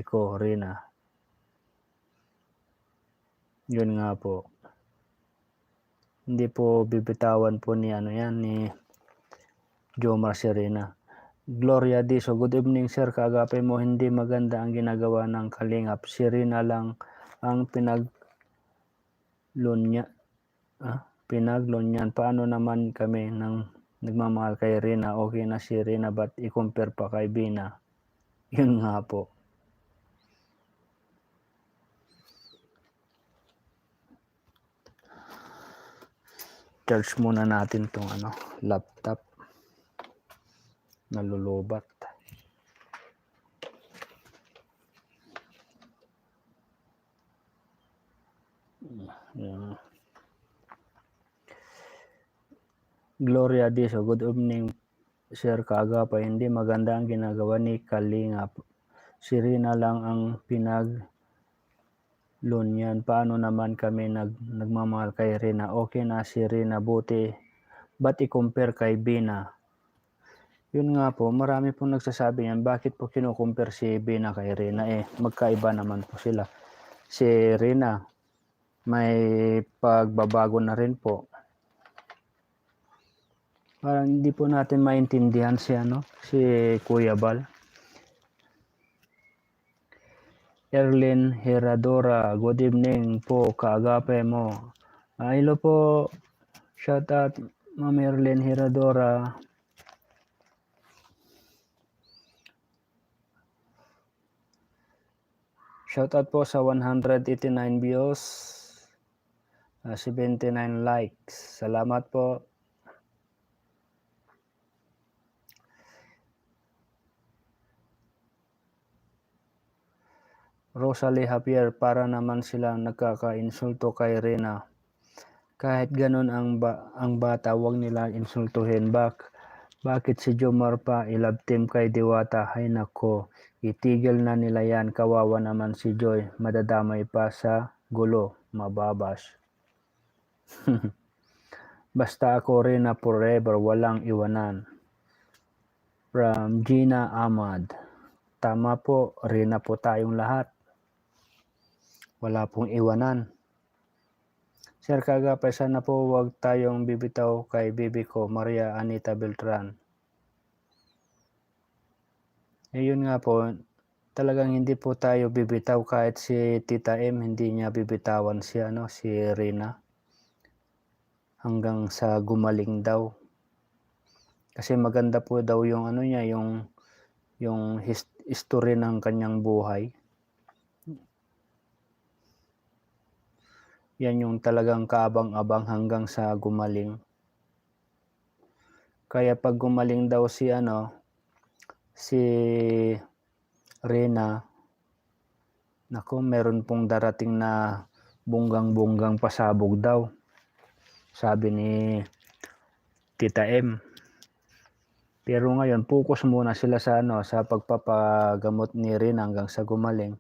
ko Rina. Yun nga po. Hindi po bibitawan po ni ni Jomar Serena. Gloria Diso, good evening sir, kaagapay mo, hindi maganda ang ginagawa ng Kalingap. Serena lang ang pinaglunyan. Paano naman kami nang nagmamahal kay Rina? Okay na si Rina, ba't i-compare pa kay Bina? Yun nga po. Charge muna natin tong laptop. Nalulubat. Yan. Gloria Diso, good evening sir, kaagapay, hindi maganda ang ginagawa ni Kalingap. Si Rina lang ang pinaglunyan. Paano naman kami nagmamahal kay Rina? Okay na si Rina, buti ba't i-compare kay Bina? Yun nga po, marami pong nagsasabi yan. Bakit po kinukumpare si Bina kay Rina? Magkaiba naman po sila. Si Rina, may pagbabago na rin po. Parang hindi po natin maintindihan si Kuya Bal. Erlyn Heradora, good evening po, kaagapay mo. Hello po, shout out Ma'am Erlyn Heradora. Shout out po sa 189 views, 79 likes. Salamat po. Rosalie Javier, para naman silang nagkaka-insulto kay Rina. Kahit ganun ang bata, wag nila insultuhin. Bakit si Jomar pa i-love team kay Diwata? Hay nako, itigil na nila yan. Kawawa naman si Joy, madadamay pa sa gulo, mababas. Basta ako Rina forever, walang iwanan. From Gina Ahmad. Tama po, Rina po tayong lahat. Wala pong iwanan. Sir, kaagapay, sana po wag tayong bibitaw kay bibi ko, Maria Anita Beltran. Yun nga po, talagang hindi po tayo bibitaw. Kahit si Tita M, hindi niya bibitawan si Rina. Hanggang sa gumaling daw. Kasi maganda po daw yung yung history ng kanyang buhay. Yan yung talagang kaabang-abang hanggang sa gumaling. Kaya pag gumaling daw si Rina, naku, meron pong darating na bunggang-bunggang pasabog daw. Sabi ni Tita M. Pero ngayon, focus muna sila sa sa pagpapagamot ni Rina hanggang sa gumaling.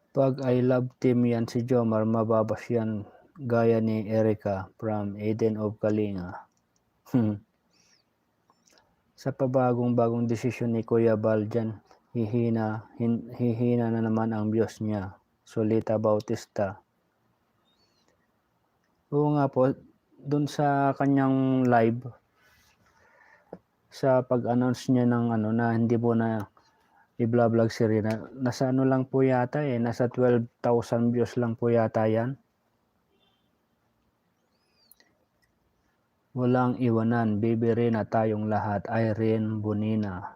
Pag I love team yan si Jomar, mababas yan gaya ni Erica from Eden of Kalinga. Sa pabagong desisyon ni Kuya Bal dyan, hihina na naman ang Diyos niya. Solita Bautista. Oo nga po, dun sa kanyang live, sa pag-announce niya ng na hindi po na i-vlog si Rina, nasa lang po yata nasa 12,000 views lang po yata yan. Walang iwanan, baby Rina tayong lahat. Irene Bonina.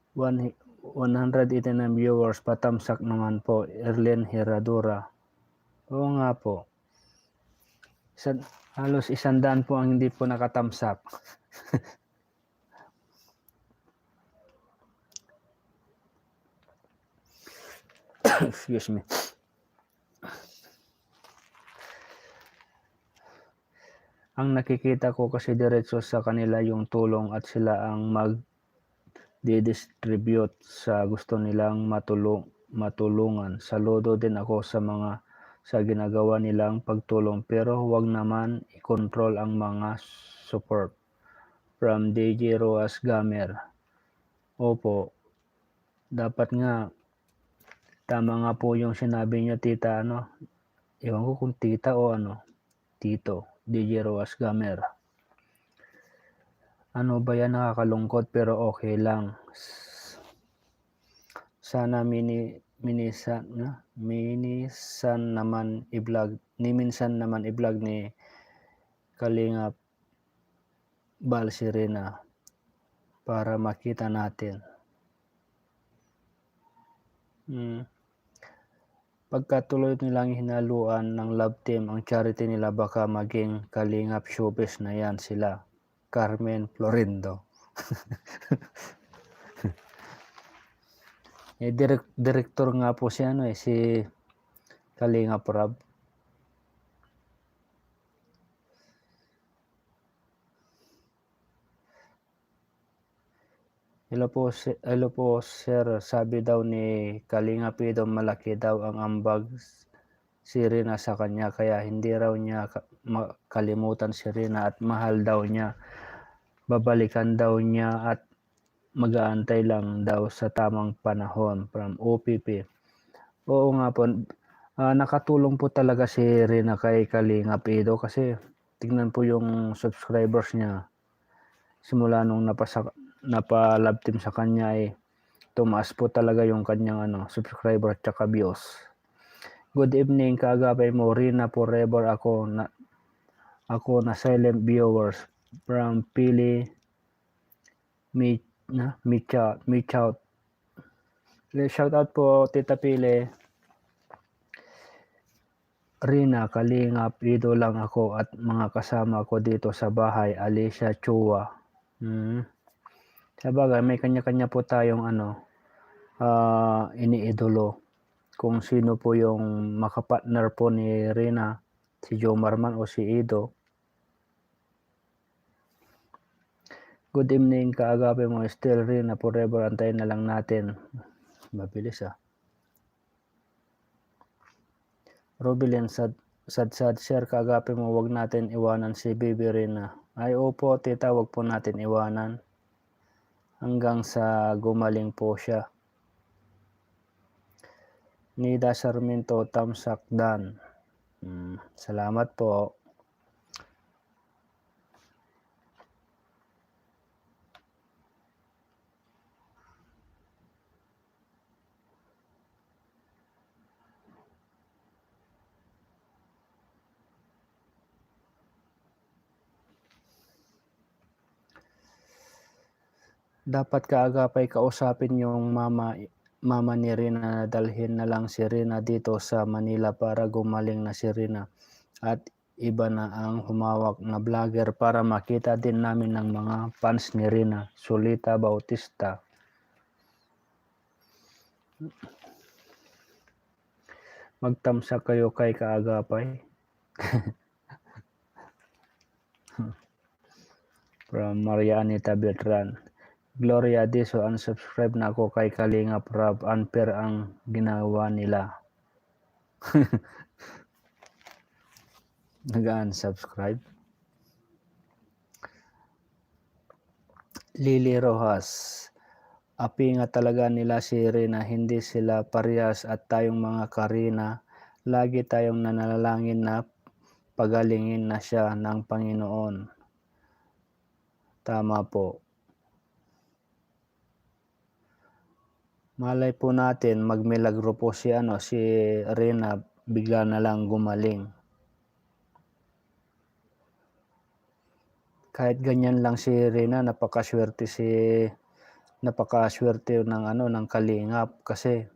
189 viewers, patamsak naman po. Erlen Heradora. Oo nga po. Halos 100 po ang hindi po nakatamsak. Excuse me. Ang nakikita ko kasi diretso sa kanila yung tulong at sila ang mag-distribute sa gusto nilang matulungan. Saludo din ako sa ginagawa nilang pagtulong, pero huwag naman i-control ang mga support. From DJ Roas Gamer. Opo, dapat nga tama nga po yung sinabi niyo tita ano, ewan ko kung tita o ano, tito, DJ Roas Gamer. Ano ba yan, nakakalungkot pero okay lang. Sana minsan naman i-vlog ni Kalingap Bal Sirena para makita natin. Pagkatuloy nilang hinaluan ng love team ang charity nila, baka maging Kalingap showbiz na yan sila. Carmen Florindo. Director nga po si si Kalingap Rob. Hello po sir, sabi daw ni Kalingap daw malaki daw ang ambag si Rina sa kanya, kaya hindi raw niya makalimutan si Rina at mahal daw niya. Babalikan daw niya at mag-aantay lang daw sa tamang panahon. From OPP. Oo nga po, nakatulong po talaga si Rina kay Kalingap kasi tignan po yung subscribers niya. Simula nung napa-love team sa kanya tumaas po talaga yung kanyang subscriber at saka views. Good evening, kaagapay mo, Rina forever. Ako na silent viewers from Pili Meet out. Shout out po Tita Pili. Rina, Kalingap, idol lang ako at mga kasama ko dito sa bahay, Alicia Chua. Sabagay, may kanya-kanya po tayong iniidolo. Kung sino po yung makapartner po ni Rina, si Jomar man o si Ido. Good evening, kaagapay mo, still Rina forever, antayin na lang natin. Mabilis Robilin, sad sir, kaagapay mo, wag natin iwanan si Bibi Rina. Ay opo tita, wag po natin iwanan hanggang sa gumaling po siya. Nida Sarmiento, Tamsak Dan. Salamat po. Dapat kaagapay kausapin yung mama ni Rina na dalhin na lang si Rina dito sa Manila para gumaling na si Rina at iba na ang humawak na vlogger para makita din namin ng mga fans ni Rina. Solita Bautista. Magtamsak kayo kay kaagapay. From Maria Anita Beltran. Gloria Diso, unsubscribe na ako kay Kalingap Rob. Unfair ang ginawa nila. Nag-unsubscribe. Lily Rojas. Api nga talaga nila si Rina, hindi sila parehas at tayong mga Karina, lagi tayong nanalangin na pagalingin na siya ng Panginoon. Tama po. Malay po natin magmilagro po si Rina, bigla na lang gumaling. Kahit ganyan lang si Rina, napakaswerte ng Kalingap kasi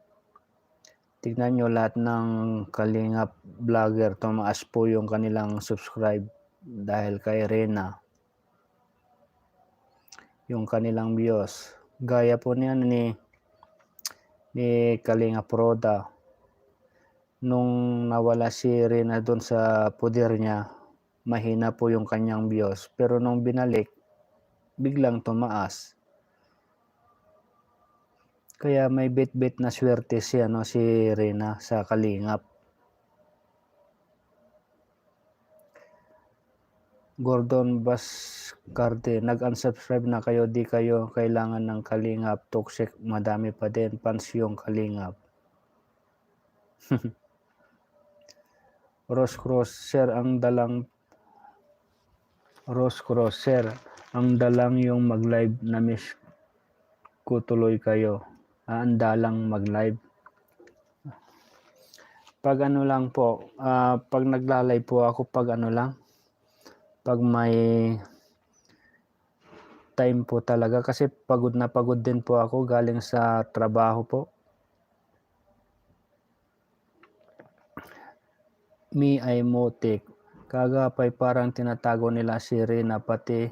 tignan nyo lahat ng Kalingap vlogger, tumaas po yung kanilang subscribe dahil kay Rina. Yung kanilang views. Gaya po ni Kalingap Roda. Nung nawala si Rina doon sa poder niya, mahina po yung kanyang views. Pero nung binalik, biglang tumaas. Kaya may bit-bit na swerte si Rina sa Kalingap. Gordon Bascarte, nag-unsubscribe na kayo, di kayo kailangan ng Kalingap. Toxic, madami pa din fans yung Kalingap. Rose Cross, sir, ang dalang yung mag-live na miss ko tuloy kayo. Ang dalang mag-live. Pag ano lang po, pag nagla-live po ako, pag ano lang, pag may time po talaga, kasi pagod na pagod din po ako galing sa trabaho po. Me ay Motik. Kagapay, parang tinatago nila si Rina, pati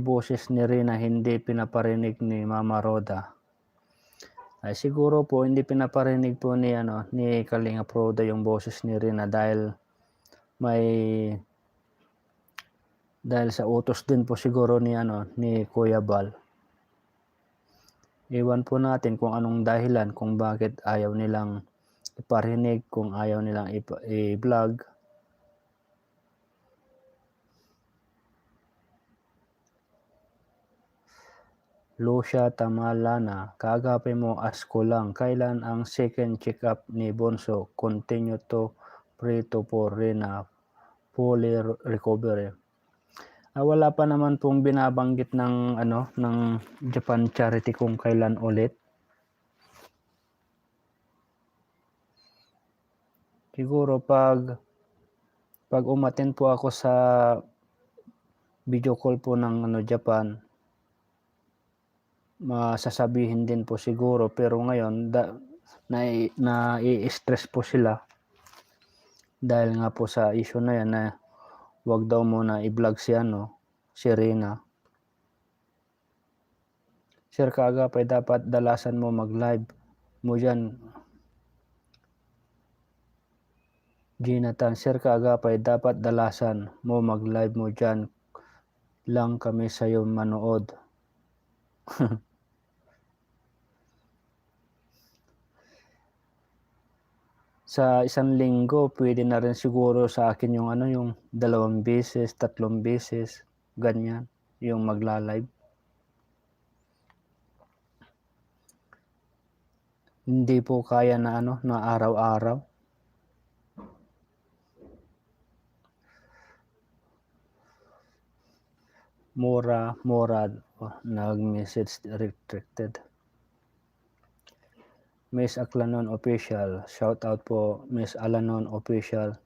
boses ni Rina hindi pinaparinig ni Mama Roda. Ay siguro po hindi pinaparinig po ni Kalingap Roda yung boses ni Rina dahil sa utos din po siguro ni Kuya Bal. Iwan po natin kung anong dahilan kung bakit ayaw nilang iparinig, kung ayaw nilang i-vlog. Lucia Tamalana, kagapay mo asko lang. Kailan ang second check-up ni Bonso? Continue to pray to for Rina fully recovery. Wala pa naman pong binabanggit ng Japan Charity kung kailan ulit. Siguro pag umattend po ako sa video call po ng Japan, masasabihin din po siguro, pero ngayon na-i-stress po sila dahil nga po sa issue na yan na wag daw muna i-vlog si Rina. Sir, kaagapay dapat dalasan mo mag-live mo dyan. Jonathan, sir, kaagapay dapat dalasan mo mag-live mo dyan lang kami sa'yo manood. Sa isang linggo, pwede na rin siguro sa akin yung 2 beses, 3 beses, ganyan, yung magla-live. Hindi po kaya na na araw-araw. Mora, nag-message restricted. Miss Aklanon Official, shout out po Miss Alanon Official.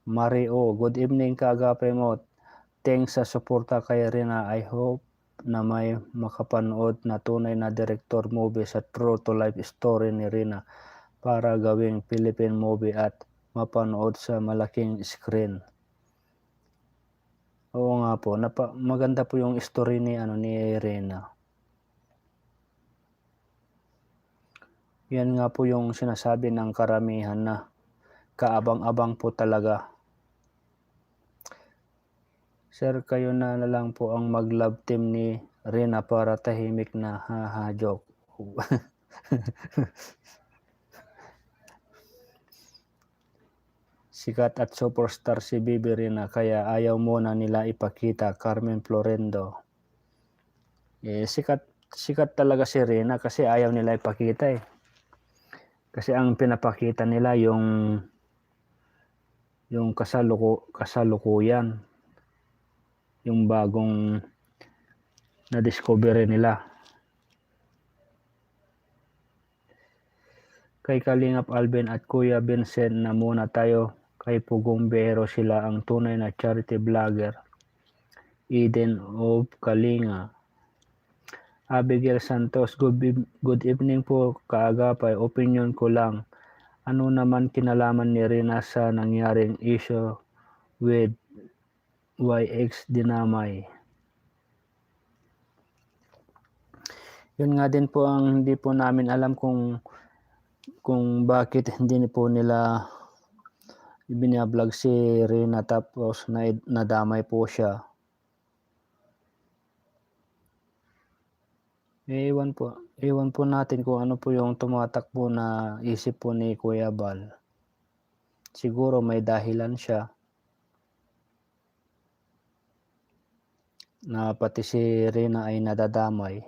Mario, good evening kaagapay mo. Thanks sa suporta kay Rina. I hope na may makapanood na tunay na director movie sa true to life story ni Rina para gawing Philippine movie at mapanood sa malaking screen. Oo nga po, maganda po yung story ni Rina. Yan nga po yung sinasabi ng karamihan na kaabang-abang po talaga. Sir, kayo na lang po ang mag-love team ni Rina para tahimik na joke. Sikat at superstar si Bibi Rina kaya ayaw muna nila ipakita. Carmen Florendo. Sikat talaga si Rina kasi ayaw nila ipakita eh. Kasi ang pinapakita nila yung kasalukuyan, yung bagong na-discover nila. Kay Kalingap Alvin at Kuya Vincent na muna tayo. Kay Pugong Bero, sila ang tunay na charity vlogger. Eden of Kalinga. Abigail Santos, good evening po kaagapay. Opinion ko lang, ano naman kinalaman ni Rina sa nangyaring issue with YX Dinamay? Yun nga din po ang hindi po namin alam kung bakit hindi po nila binablog si Rina tapos nadamay po siya. Iwan po natin kung ano po yung tumatakbo na isip po ni Kuya Bal. Siguro may dahilan siya. na pati si Rina ay nadadamay.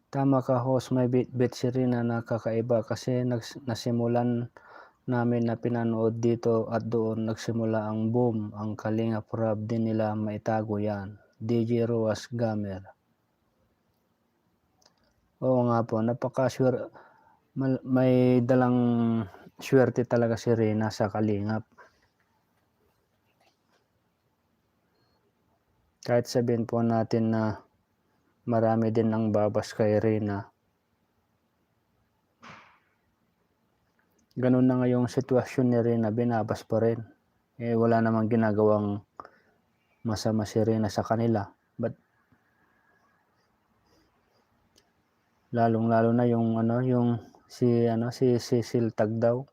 Tama ka, host, may bit si Rina na kakaiba kasi nasimulan namin na pinanood dito at doon nagsimula ang boom. Ang Kalingap Rab din nila maitago yan. DJ Ruas Gamer. Oo nga po, napaka-sure. May dalang swerte talaga si Rina sa Kalingap. Kahit sabihin po natin na marami din ang babas kay Rina. Ganun na nga yung sitwasyon ni Rina, binabas pa rin. Wala namang ginagawang masama si Rina sa kanila. But lalong-lalo na yung si Cecil Tagdaw.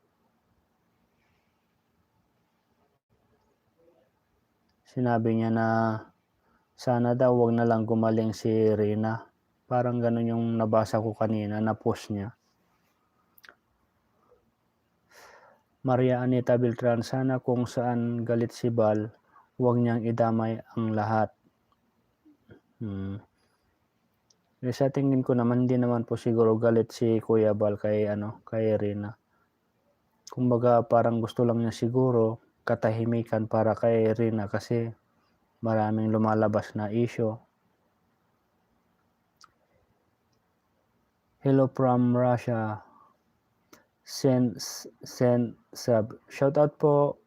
Sinabi niya na sana daw wag na lang gumaling si Rina. Parang ganun yung nabasa ko kanina na post niya. Maria Anita Beltran, sana kung saan galit si Bal, huwag niyang idamay ang lahat. Sa tingin ko naman, hindi naman po siguro galit si Kuya Bal kay Rina. Kumbaga parang gusto lang niya siguro katahimikan para kay Rina kasi maraming lumalabas na issue. Hello from Russia. Send sub. Shoutout po.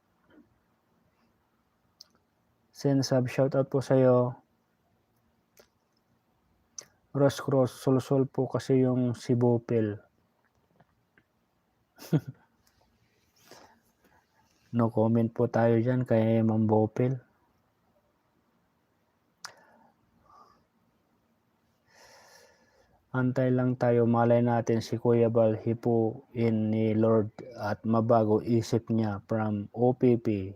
Send sub. Shoutout po sa'yo. Cross Solsol po kasi yung si Bopel. No comment po tayo dyan kay Ma'am Bopel. Antay lang tayo, malay natin si Kuya Bal hipuin ni Lord at mabago isip niya from OPP.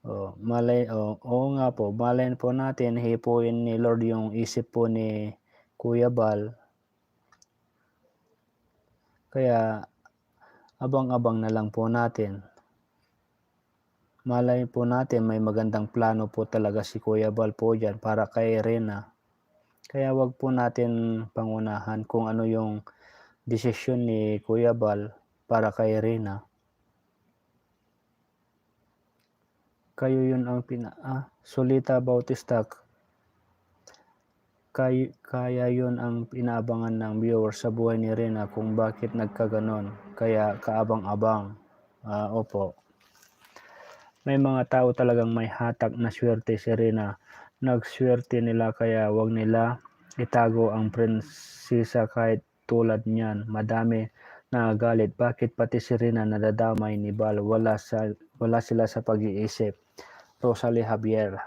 Oo nga po, malay po natin hipuin ni Lord yung isip po ni Kuya Bal. Kaya abang-abang na lang po natin. Malay po natin may magandang plano po talaga si Kuya Bal po dyan para kay Rina. Kaya wag po natin pangunahan kung ano yung desisyon ni Kuya Bal para kay Rina. Kayo yun ang Solita Bautista. Kaya yun ang inaabangan ng viewer sa buhay ni Rina kung bakit nagkaganon. Kaya kaabang-abang. Opo. May mga tao talagang may hatak na swerte si Rina. Nagswerte nila kaya wag nila itago ang prinsesa kahit tulad niyan. Madami nagagalit. Bakit pati si Rina nadadamay ni Bal? Wala sila sa pag-iisip. Rosalie Javier.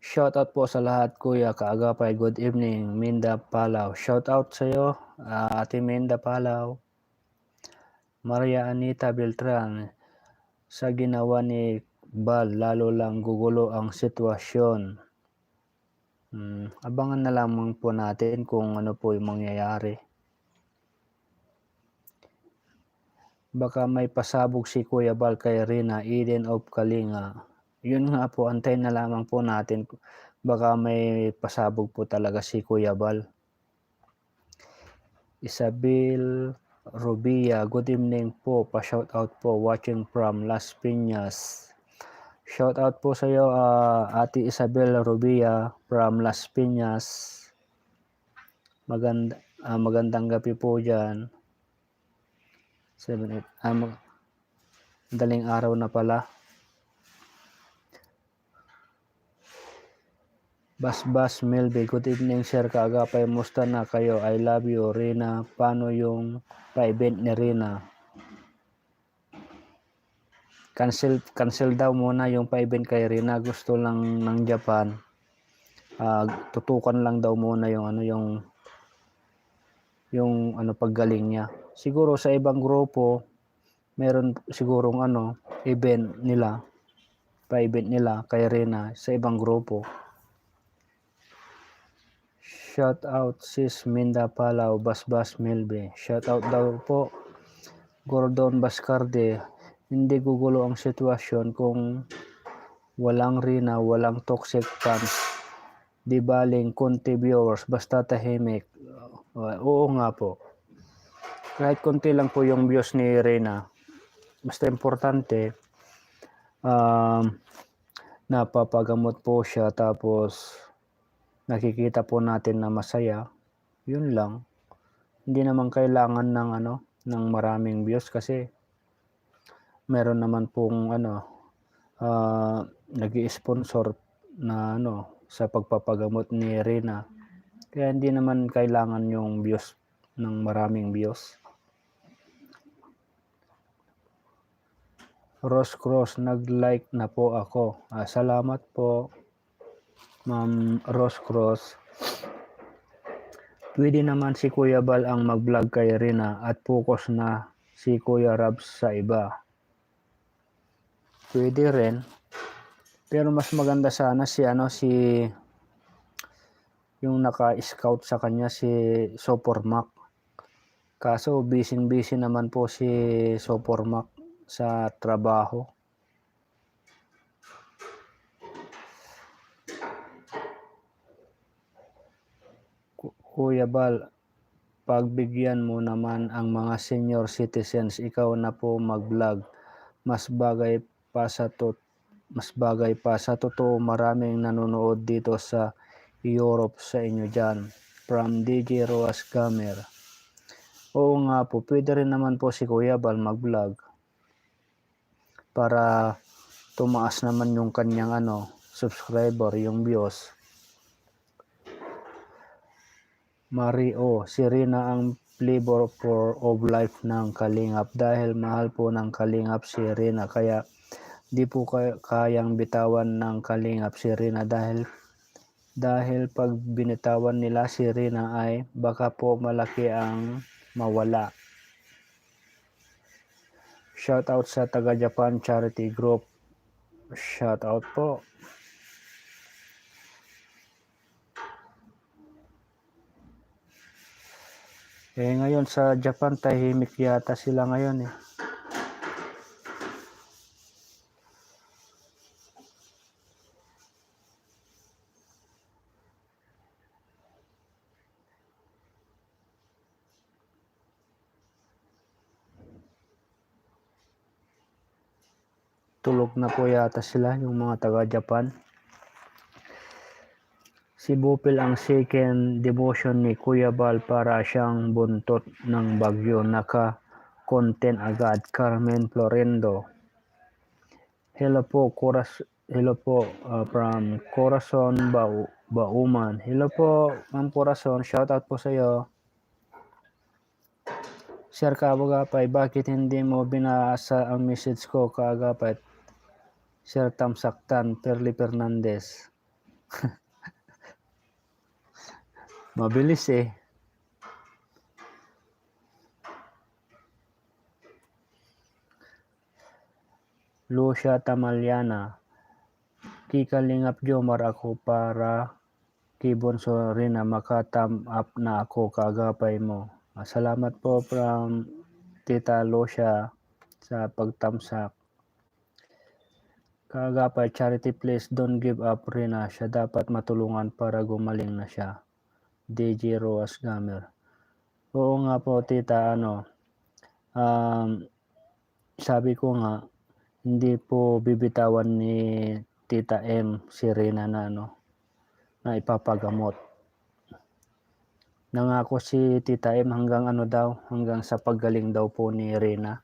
Shoutout po sa lahat, Kuya Kaagapay. Good evening, Minda Palaw. Shoutout sa iyo, Ate Minda Palaw. Maria Anita Beltran. Sa ginawa ni Bal, lalo lang gugulo ang sitwasyon. Abangan na lamang po natin kung ano po yung mangyayari. Baka may pasabog si Kuya Bal kay Rina, Eden of Kalinga. Yun nga po, antayin na lamang po natin. Baka may pasabog po talaga si Kuya Bal. Isabel Rubia, good evening po. Pa-shoutout po, watching from Las Piñas. Shoutout po sa iyo, Ate Isabel Rubia from Las Piñas. Magandang gabi po dyan. 7-8. Daling araw na pala. Bas Melby, good evening sir Kaagapay, musta na kayo? I love you Rina. Paano yung pa-event ni Rina? Cancel daw muna yung pa-event kay Rina. Gusto lang ng Japan. Tutukan lang daw muna yung paggaling niya. Siguro sa ibang grupo meron sigurong event nila, pa-event nila kay Rina sa ibang grupo. Shout out Sis Minda Palaw, Basbas Melbe. Shout out daw po Gordon Bascarde. Hindi gugulo ang sitwasyon kung walang Rina, walang toxic fans. Di baling konti viewers, basta tahimik. Oo nga po. Kahit konti lang po yung views ni Rina. Basta importante, napapagamot po siya tapos nakikita po natin na masaya. Yun lang. Hindi naman kailangan ng maraming views kasi meron naman pong nag-i-sponsor na sa pagpapagamot ni Rina. Kaya hindi naman kailangan yung views ng maraming views. Rose Cross, nag-like na po ako. Salamat po, Ma'am Rose Cross. Pwede naman si Kuya Bal ang mag-vlog kay Rina at focus na si Kuya Rabs sa iba. Pwede rin. Pero mas maganda sana si yung naka-scout sa kanya si Sopormak. Kaso busy naman po si Sopormak sa trabaho. Kuya Bal, pagbigyan mo naman ang mga senior citizens, ikaw na po mag-vlog. Mas bagay pa sa totoo, maraming nanonood dito sa Europe sa inyo dyan. From DJ Roas Gamer. Oo nga po, pwede rin naman po si Kuya Bal mag-vlog para tumaas naman yung kanyang subscriber, yung views. Mario, si Rina ang flavor of life ng Kalingap dahil mahal po ng Kalingap si Rina, kaya di po kayang bitawan ng Kalingap si Rina dahil pag binitawan nila si Rina ay baka po malaki ang mawala. Shout out sa taga Japan Charity Group. Shout out po. Ngayon sa Japan, tahimik yata sila ngayon . Tulog na po yata sila, yung mga taga Japan. Si Bupil ang second devotion ni Kuya Bal para siyang buntot ng bagyo, naka-content agad. Carmen Florendo. Hello po, from Corazon Bauman. Hello po, Ma'am Corazon, shout out po sa iyo. Sir Kaagapay, bakit hindi mo binasa ang message ko kaagapay? Sir Tamsaktan, Perli Fernandez. Mabilis . Lucia Tamalyana, Kikalingap Jomar ako para kibonso rin na maka-thumb up na ako kaagapay mo. Salamat po from Tita Lucia sa pagtamsak. Kaagapay, charity please, don't give up Rina. Siya dapat matulungan para gumaling na siya. DJ Roas Gamer. Oo nga po tita, sabi ko nga, hindi po bibitawan ni Tita M si Rina na ipapagamot. Nangako si Tita M hanggang sa paggaling daw po ni Rina.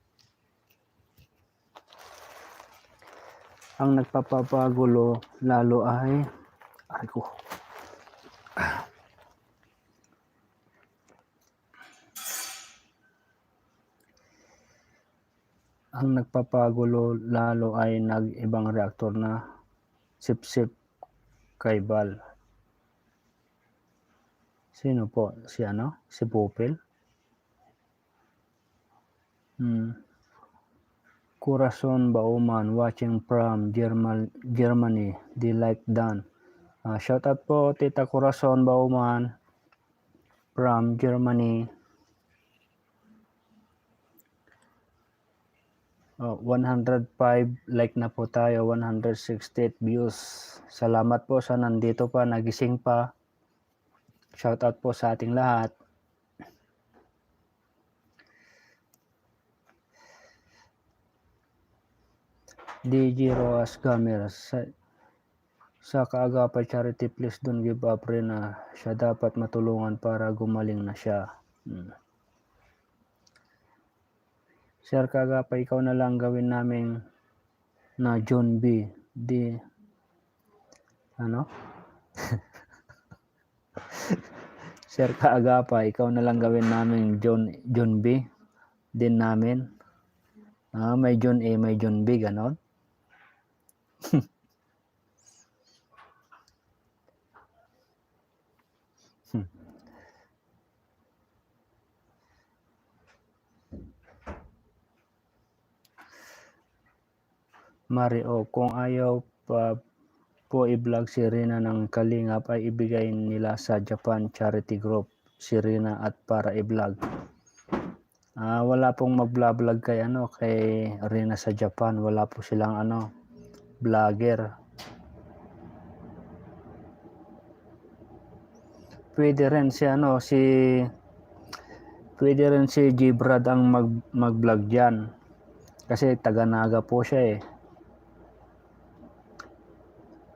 Ang nagpapagulo lalo ay nag-ibang reaktor na sip-sip kay Bal. Sino po? Si Pupil? Corazon Bauman, watching from Germany. Di like done. Shout out po Tita Corazon Bauman. from Germany. 105 like na po tayo, 168 views. Salamat po sa nandito pa, nagising pa. Shoutout po sa ating lahat. DJ Roas Gamer, sa Kaagapay Charity, please don't give up rin na siya dapat matulungan para gumaling na siya. Sir Kaagapay, ikaw na lang gawin namin na John B. Ano? Sir Kaagapay, ikaw na lang gawin namin John B. Din namin. May John A, may John B, ganon. Mario, kung ayaw pa po i-vlog si Rina ng Kalingap ay ibigay nila sa Japan Charity Group si Rina at para i-vlog. Wala pong mag-vlog kay Rina sa Japan, wala po silang vlogger. Pwede rin si Gibrad ang mag-vlog diyan. Kasi taga Naga po siya eh.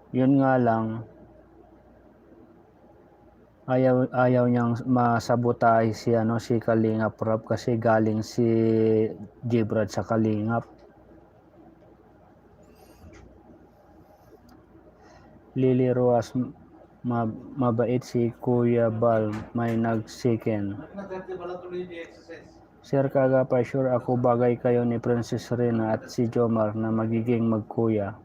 Yun nga lang, ayaw niyang masabotahe si Kalingap Rap kasi galing si Gibrad sa Kalingap. Lily Roas, mabait si Kuya Bal, may nag-second. Sir Kaagapay, sure ako bagay kayo ni Princess Rina at si Jomar na magiging magkuya.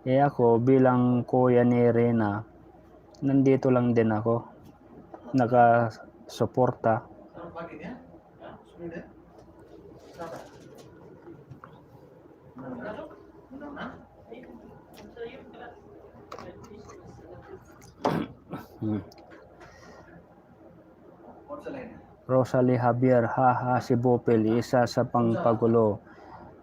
Ako bilang kuya ni Rina, nandito lang din ako, nakasuporta. Rosalie Javier, haha, si Bopel, isa sa pangpagulo.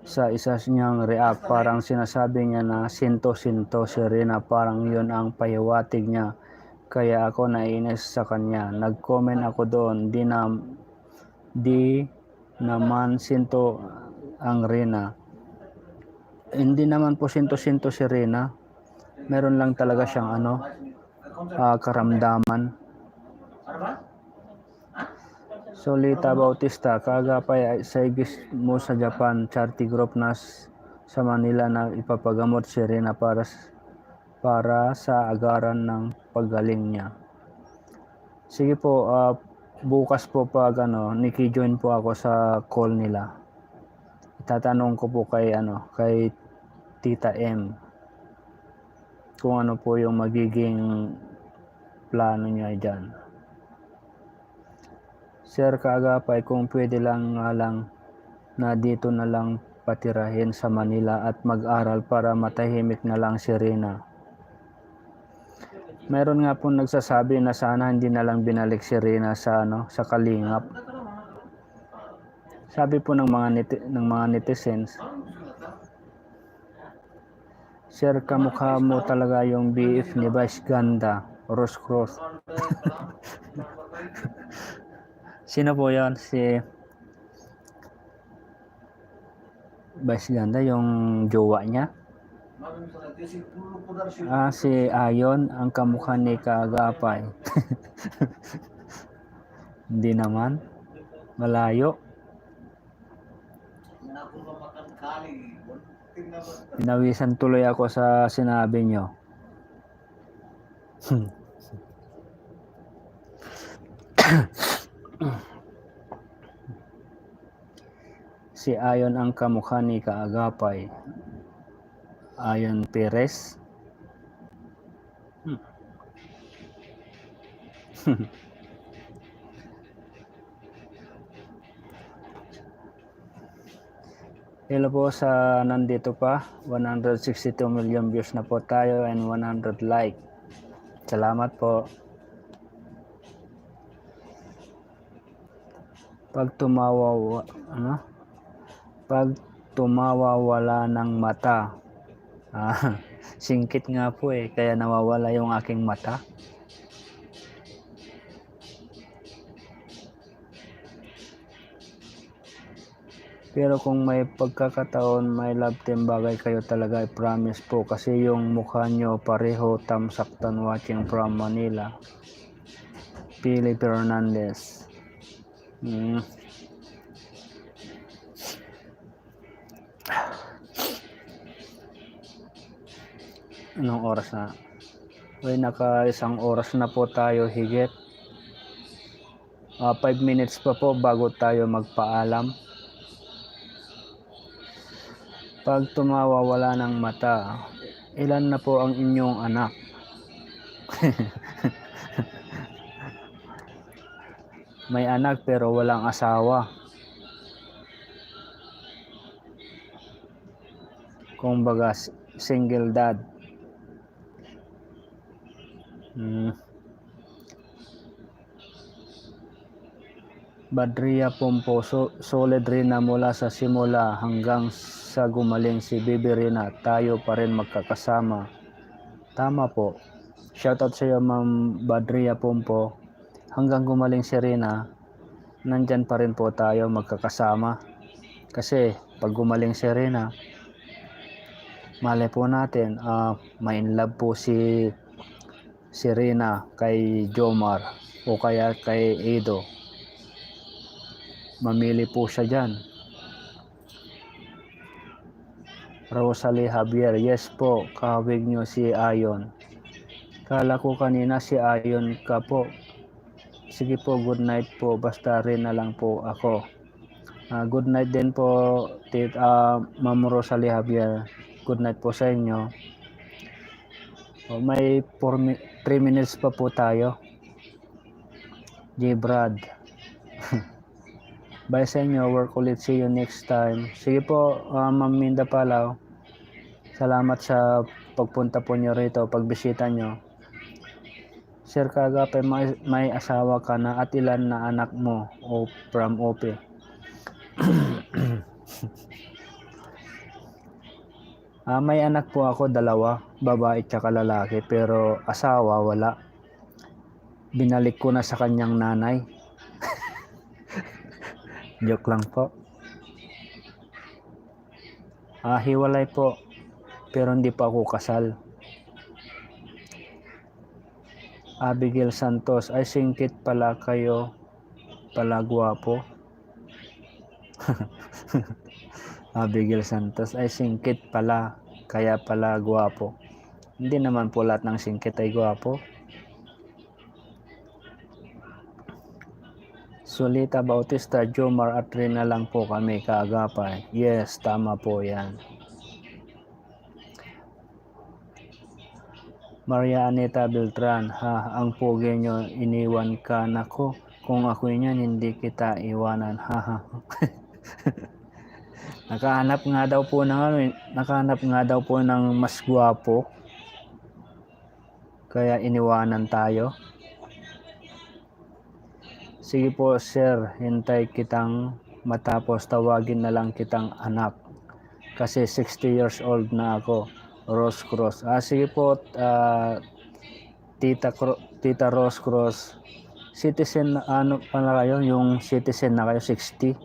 Sa isa niyang react, parang sinasabi niya na sinto-sinto si Rina, parang yun ang pahiwatig niya. Kaya ako nainis sa kanya. Nag-comment ako doon, di naman sinto ang Rina. Hindi naman po sinto-sinto si Rina. Meron lang talaga siyang karamdaman. Solita Bautista, Kaagapay, saigis mo sa Japan Charity Group na sa Manila na ipapagamot si Rina para sa agaran ng paggaling niya. Sige po, bukas po pag niki-join po ako sa call nila. Itatanong ko po kay Tita M kung ano po yung magiging plano niya dyan. Sir Kaagapay, kung pwede lang na dito na lang patirahin sa Manila at mag-aral para matahimik na lang si Rina. Meron nga po nagsasabi na sana hindi na lang binalik si Rina sa Kalingap. Sabi po ng mga netizens, Sir, kamukha mo talaga yung BF ni Vice Ganda, Rose Cross. Sino po yan? Si Vice Ganda, yung jowa niya? Si Ayon, ang kamukha ni Kaagapay. Hindi naman. Malayo. Pinawisan tuloy ako sa sinabi nyo. Si Ayon ang kamukha ni Kaagapay. Ayon Perez. Hello po sa nandito pa. 162 million views na po tayo and 100 like. Salamat po. Pag tumawa, ano? Pag tumawa wala ng mata. Singkit nga po kaya nawawala yung aking mata. Pero kung may pagkakataon, may love team, bagay kayo talaga, I promise po. Kasi yung mukha nyo pareho, tamsaktan watching from Manila. Pili Fernandez. Anong oras na? Naka 1 oras na po tayo higit. 5 minutes pa po bago tayo magpaalam. Pag tumawa wala ng mata, ilan na po ang inyong anak? May anak pero walang asawa. Kung baga single dad. Badria Pompo, solid rin na mula sa simula hanggang sa gumaling si Bibi Rina, tayo pa rin magkakasama. Tama po. Shoutout sa iyo, Ma'am Badria Pompo. Hanggang gumaling si Rina, nandyan pa rin po tayo magkakasama. Kasi pag gumaling si Rina, malay po natin, may in love po si Rina kay Jomar o kaya kay Edo. Mamili po siya dyan. Rosalie Javier, yes po, kahawig nyo si Ayon. Kala ko kanina si Ayon ka po. Sige po, good night po, basta rin na lang po ako. Good night din po, Ma'am Rosalie Javier. Good night po sa inyo. May 3 minutes pa po tayo. J. Brad. Bye sa inyo, work ulit, see you next time. Sige po, Ma'am Minda Palaw. Salamat sa pagpunta po nyo rito, pagbisita nyo. Sir Kagapay, may asawa ka na at ilan na anak mo from OP? May anak po ako, 2, babae tsaka lalaki, pero asawa wala. Binalik ko na sa kanyang nanay. Joke lang po. Hiwalay po, pero hindi pa ako kasal. Abigail Santos, ay singkit pala kayo, pala gwapo. Abigail Santos, ay singkit pala, kaya pala gwapo. Hindi naman po lahat ng singkit ay gwapo. Solita Bautista, Jomar at Rina lang po kami kaagapay. Yes, tama po yan. Maria Anita Beltran, ang pogi nyo, iniwan ka na ko. Kung ako niyan, hindi kita iwanan. Nakahanap nga daw po ng mas gwapo. Kaya iniwanan tayo. Sige po sir, hintay kitang matapos, tawagin na lang kitang anak. Kasi 60 years old na ako. Rose Cross. Sige po, Tita Rose Cross. Citizen, ano pala kayo? Yung citizen na kayo, 60.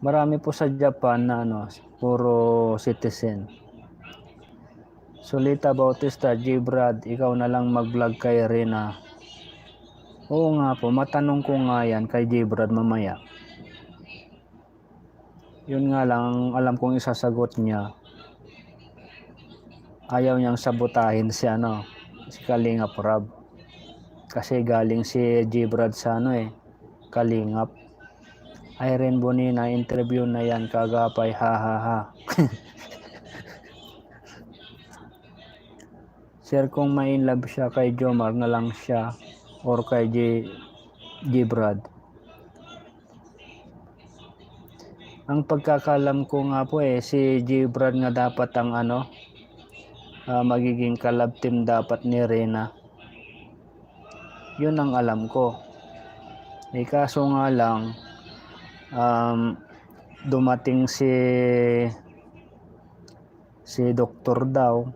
Marami po sa Japan na puro citizen. Solita Bautista, J. Brad, ikaw na lang mag-vlog kay Rina. Oo nga po, matanong ko nga yan kay J. Brad mamaya. Yun nga lang, alam kong isasagot niya. Ayaw niyang sabotahin si Kalingap Rob. Kasi galing si J. Brad sa Kalingap. Irene Bonina, interview na yan, kagapay, ha. Sir, kung may in love siya kay Jomar na lang siya or kay J. Brad. Ang pagkakalam ko nga po si J. Brad nga dapat ang magiging kalab team dapat ni Rina. Yun ang alam ko. Kaso nga lang, dumating si doktor daw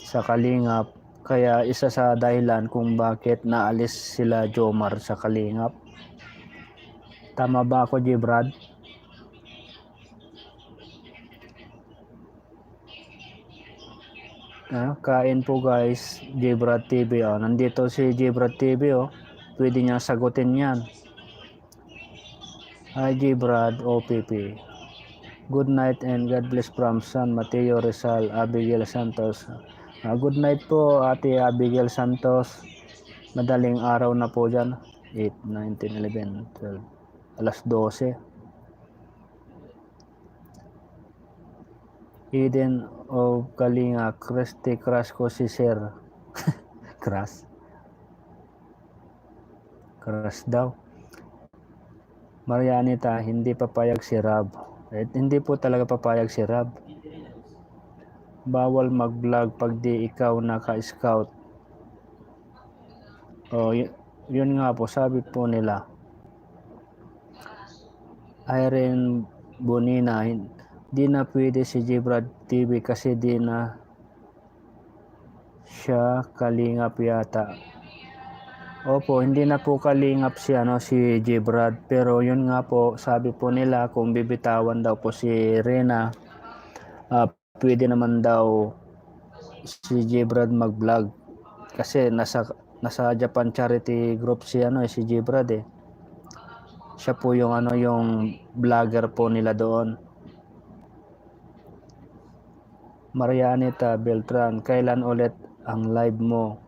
sa Kalingap, kaya isa sa dahilan kung bakit naalis sila Jomar sa Kalingap. Tama ba ako, J. Brad? Kain po guys, J. Brad TV. Nandito si J. Brad TV. Pwede niya sagutin yan. Hi J. Brad, OPP. Good night and God bless from San Mateo Rizal, Abigail Santos. Good night po Ate Abigail Santos. Madaling araw na po dyan. 8, 9, 10, 11, 12. Alas 12. Eden of Kalinga, Christy crush ko si Sir. Crush? Crush daw. Marianita, hindi papayag si Rab. Hindi po talaga papayag si Rab. Bawal mag-vlog pag di ikaw naka-scout. Yun nga po, sabi po nila. Irene Bonina, di na pwede si J. Brad TV kasi di na siya kalingap yata. Opo, hindi na po kalingap si J. Brad, pero yun nga po, sabi po nila kung bibitawan daw po si Rena, pwede naman daw si J. Brad mag-vlog kasi nasa Japan Charity Group si J. Brad eh. Siya po yung yung vlogger po nila doon. Marianita Beltran, kailan ulit ang live mo?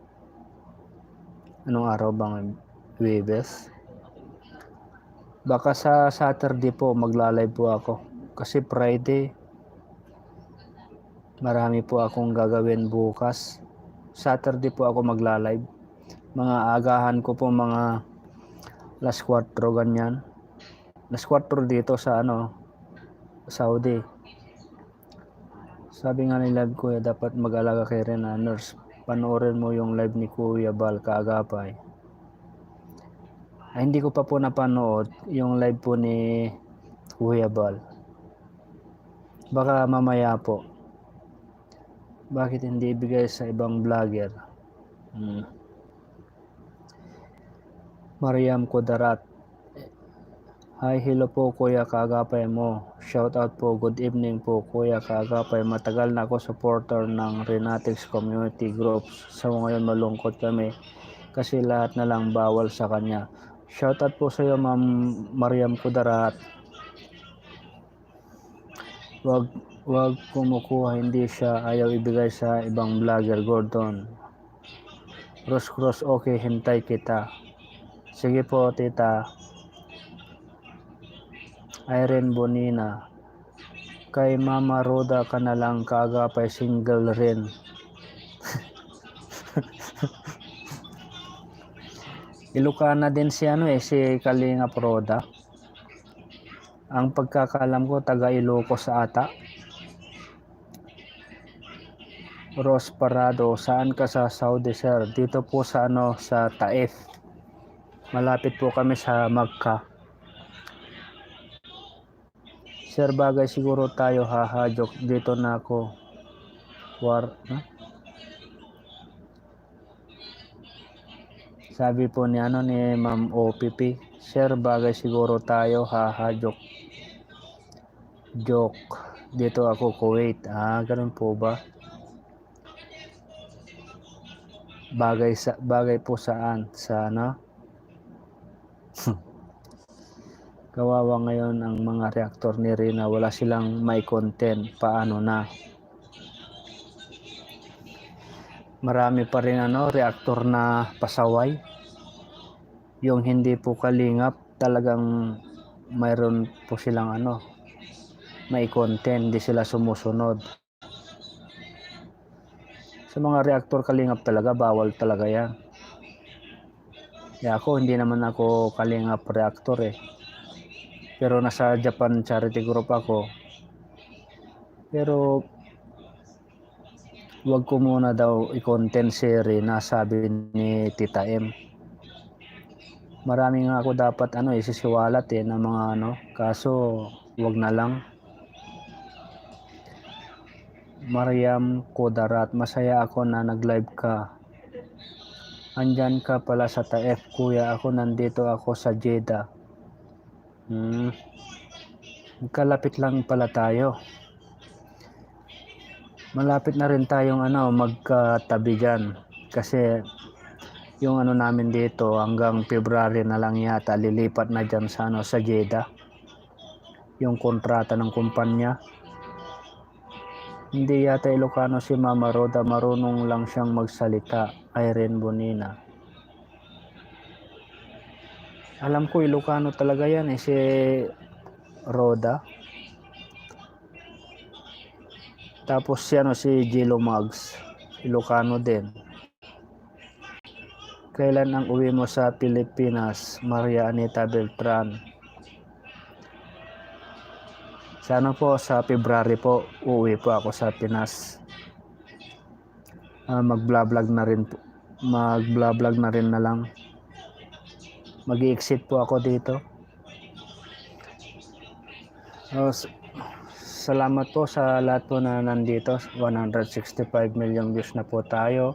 Anong araw bang Webes? Baka sa Saturday po magla-live po ako. Kasi Friday marami po akong gagawin bukas. Saturday po ako magla-live. Mga agahan ko po mga alas 4 ganyan. Alas 4 dito sa Saudi. Sabi nga nila Kuya, dapat mag-alaga kay Rena Nurse. Panoorin mo yung live ni Kuya Bal kaagapay. Hindi ko pa po napanood yung live po ni Kuya Bal. Baka mamaya po. Bakit hindi ibigay sa ibang vlogger? Mariam Kudarat. Hi, hello po Kuya Kaagapay mo. Shout out po, good evening po Kuya Kaagapay. Matagal na ako supporter ng Renatics Community Groups. So ngayon malungkot kami kasi lahat na lang bawal sa kanya. Shout out po sa iyo Ma'am Mariam Kudarat. Wag kumukuha, hindi siya ayaw ibigay sa ibang vlogger. Gordon Cross, okay, hintay kita. Sige po tita. Irene Bonina, kay Mama Roda ka na lang kaagapay, single rin. Ilocana din si si Kalingap Roda. Ang pagkakalam ko taga Ilocos ata. Ros Parado, saan ka sa Saudi sir? Dito po sa sa Taif. Malapit po kami sa Makkah. Sir, bagay siguro tayo, haha, joke. Dito na ako. Sabi po ni ni Ma'am OPP, Sir, bagay siguro tayo, haha, joke. Dito ako Kuwait. Ganun po ba? Bagay po saan? Sa Kawawa ngayon ang mga reaktor ni Rina, wala silang may content. Paano na? Marami pa rin reaktor na pasaway. Yung hindi po kalingap, talagang mayroon po silang may content, hindi sila sumusunod. Sa mga reaktor kalingap talaga, bawal talaga yan. Ako, hindi naman ako kalingap reaktor eh. Pero nasa Japan Charity Group ako. Pero wag ko muna daw i-content si Rina, sabi ni Tita M. Marami nga ako dapat isisiwalat ng mga kaso wag na lang. Mariam Kudarat, masaya ako na nag-live ka. Andyan ka pala sa Taif, kuya. Ako nandito ako sa Jeddah. Kalapit lang pala tayo. Malapit na rin tayong magkatabi dyan. Kasi yung namin dito hanggang February na lang yata lilipat na dyan sa sa Jeddah. Yung kontrata ng kumpanya. Hindi yata Ilocano si Mama Roda, marunong lang siyang magsalita. Irene Bonina. Alam ko Ilocano talaga yan si Roda. Tapos si Jilo Mags, Ilocano din. Kailan ang uwi mo sa Pilipinas, Maria Anita Beltran? Sana po sa February po, uuwi po ako sa Pinas. Mag-vlog na rin po. Mag-vlog na rin na lang. Mag-i-exit po ako dito. Salamat po sa lahat po na nandito. 165 million views na po tayo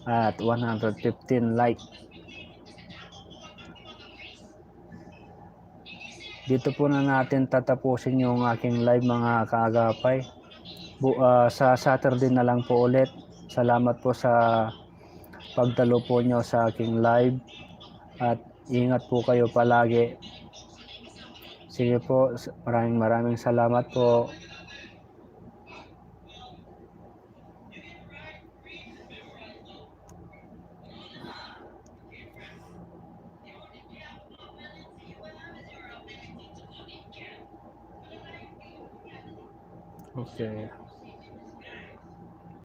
at 115 like. Dito po na natin tatapusin yung aking live mga kaagapay. Sa Saturday na lang po ulit. Salamat po sa pagdalo po nyo sa aking live at ingat po kayo palagi. Sige po, maraming salamat po. Okay.